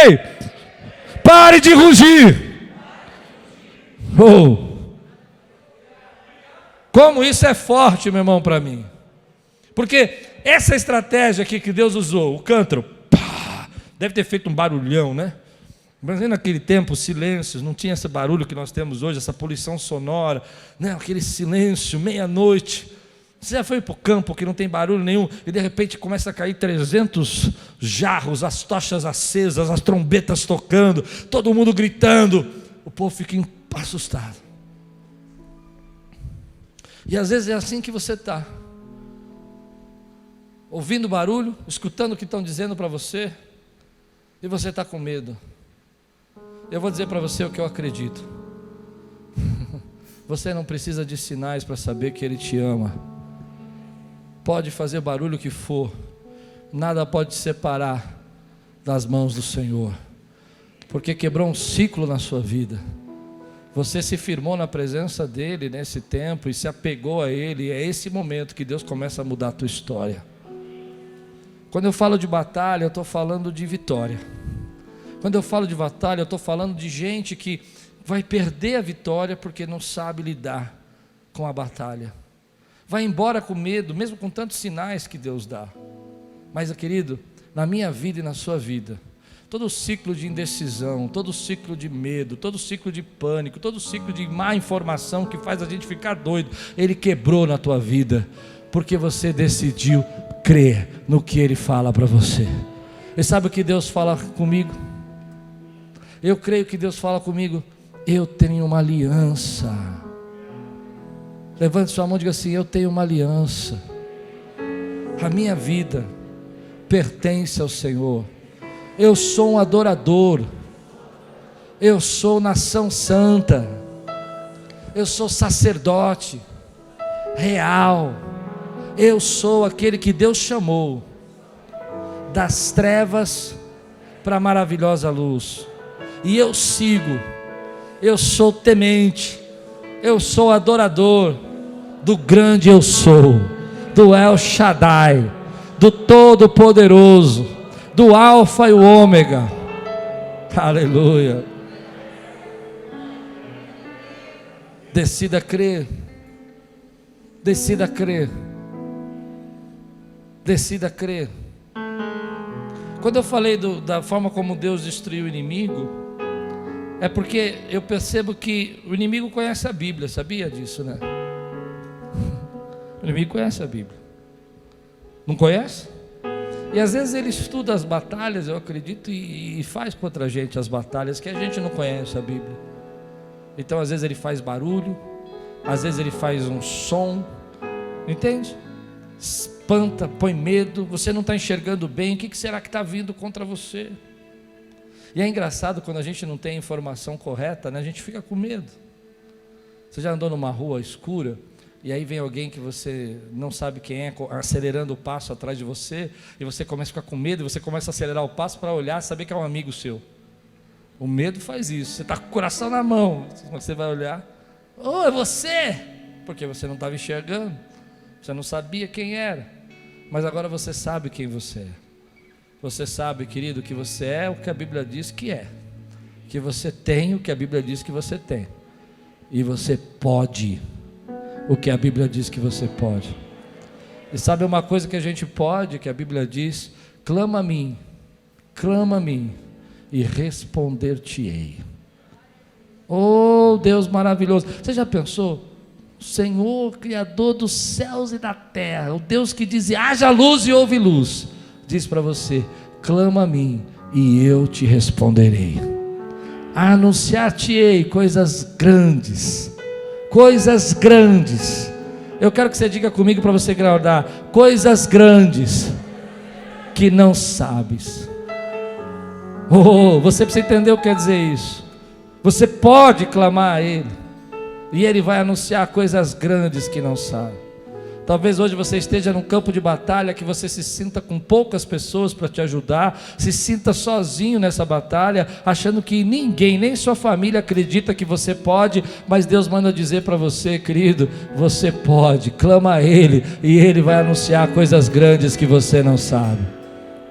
ei, pare de rugir. Oh, como isso é forte, meu irmão, para mim. Porque essa estratégia aqui que Deus usou, o cântaro, pá, deve ter feito um barulhão, né? Mas naquele tempo, silêncios, não tinha esse barulho que nós temos hoje, essa poluição sonora, né? Aquele silêncio, meia-noite. Você já foi para o campo que não tem barulho nenhum, e de repente começa a cair 300 jarros, as tochas acesas, as trombetas tocando, todo mundo gritando, o povo fica assustado. E às vezes é assim que você está, ouvindo barulho, escutando o que estão dizendo para você, e você está com medo. Eu vou dizer para você o que eu acredito. Você não precisa de sinais para saber que Ele te ama. Pode fazer barulho que for, nada pode te separar das mãos do Senhor, porque quebrou um ciclo na sua vida. Você se firmou na presença dEle nesse tempo e se apegou a Ele, e é esse momento que Deus começa a mudar a tua história. Quando eu falo de batalha, eu estou falando de vitória. Quando eu falo de batalha, eu estou falando de gente que vai perder a vitória porque não sabe lidar com a batalha. Vai embora com medo, mesmo com tantos sinais que Deus dá. Mas, querido, na minha vida e na sua vida, todo ciclo de indecisão, todo ciclo de medo, todo ciclo de pânico, todo ciclo de má informação que faz a gente ficar doido, Ele quebrou na tua vida, porque você decidiu crer no que Ele fala para você. E sabe o que Deus fala comigo? Eu creio que Deus fala comigo: eu tenho uma aliança. Levante sua mão e diga assim: eu tenho uma aliança. A minha vida pertence ao Senhor. Eu sou um adorador. Eu sou nação santa. Eu sou sacerdote real. Eu sou aquele que Deus chamou das trevas para a maravilhosa luz. E eu sigo. Eu sou temente. Eu sou adorador do grande eu sou, do El Shaddai, do Todo-Poderoso, do Alfa e o Ômega. Aleluia. Decida crer. Decida crer. Decida crer. Quando eu falei da forma como Deus destruiu o inimigo, é porque eu percebo que o inimigo conhece a Bíblia, sabia disso, né? O inimigo conhece a Bíblia. Não conhece? E às vezes ele estuda as batalhas, eu acredito, e faz contra a gente as batalhas que a gente não conhece a Bíblia. Então às vezes ele faz barulho, às vezes ele faz um som, entende? Espanta, põe medo, você não está enxergando bem, o que será que está vindo contra você? E é engraçado quando a gente não tem a informação correta, né? A gente fica com medo. Você já andou numa rua escura, e aí vem alguém que você não sabe quem é, acelerando o passo atrás de você, e você começa a ficar com medo, e você começa a acelerar o passo para olhar, saber que é um amigo seu. O medo faz isso, você está com o coração na mão, você vai olhar, oh, é você, porque você não estava enxergando, você não sabia quem era, mas agora você sabe quem você é. Você sabe, querido, que você é o que a Bíblia diz que é, que você tem o que a Bíblia diz que você tem, e você pode o que a Bíblia diz que você pode. E sabe uma coisa que a gente pode, que a Bíblia diz: clama a mim, e responder-te-ei. Oh, Deus maravilhoso! Você já pensou? Senhor, Criador dos céus e da terra, o Deus que diz: haja luz e houve luz, diz para você: clama a mim e eu te responderei. Anunciar-te-ei coisas grandes. Coisas grandes. Eu quero que você diga comigo para você guardar: coisas grandes que não sabes. Oh, você precisa entender o que quer dizer isso. Você pode clamar a Ele, e Ele vai anunciar coisas grandes que não sabe. Talvez hoje você esteja num campo de batalha que você se sinta com poucas pessoas para te ajudar, se sinta sozinho nessa batalha, achando que ninguém, nem sua família acredita que você pode, mas Deus manda dizer para você, querido, você pode, clama a Ele, e Ele vai anunciar coisas grandes que você não sabe.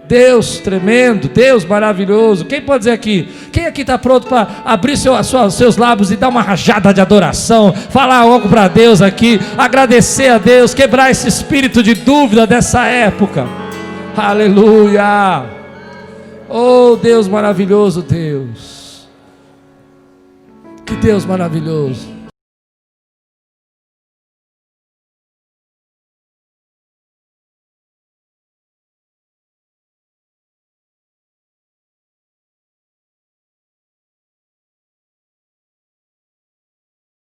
Deus tremendo, Deus maravilhoso. Quem pode dizer aqui? Quem aqui está pronto para abrir seus lábios e dar uma rajada de adoração, falar algo para Deus aqui, agradecer a Deus, quebrar esse espírito de dúvida dessa época? Aleluia! Oh, Deus maravilhoso, Deus, que Deus maravilhoso.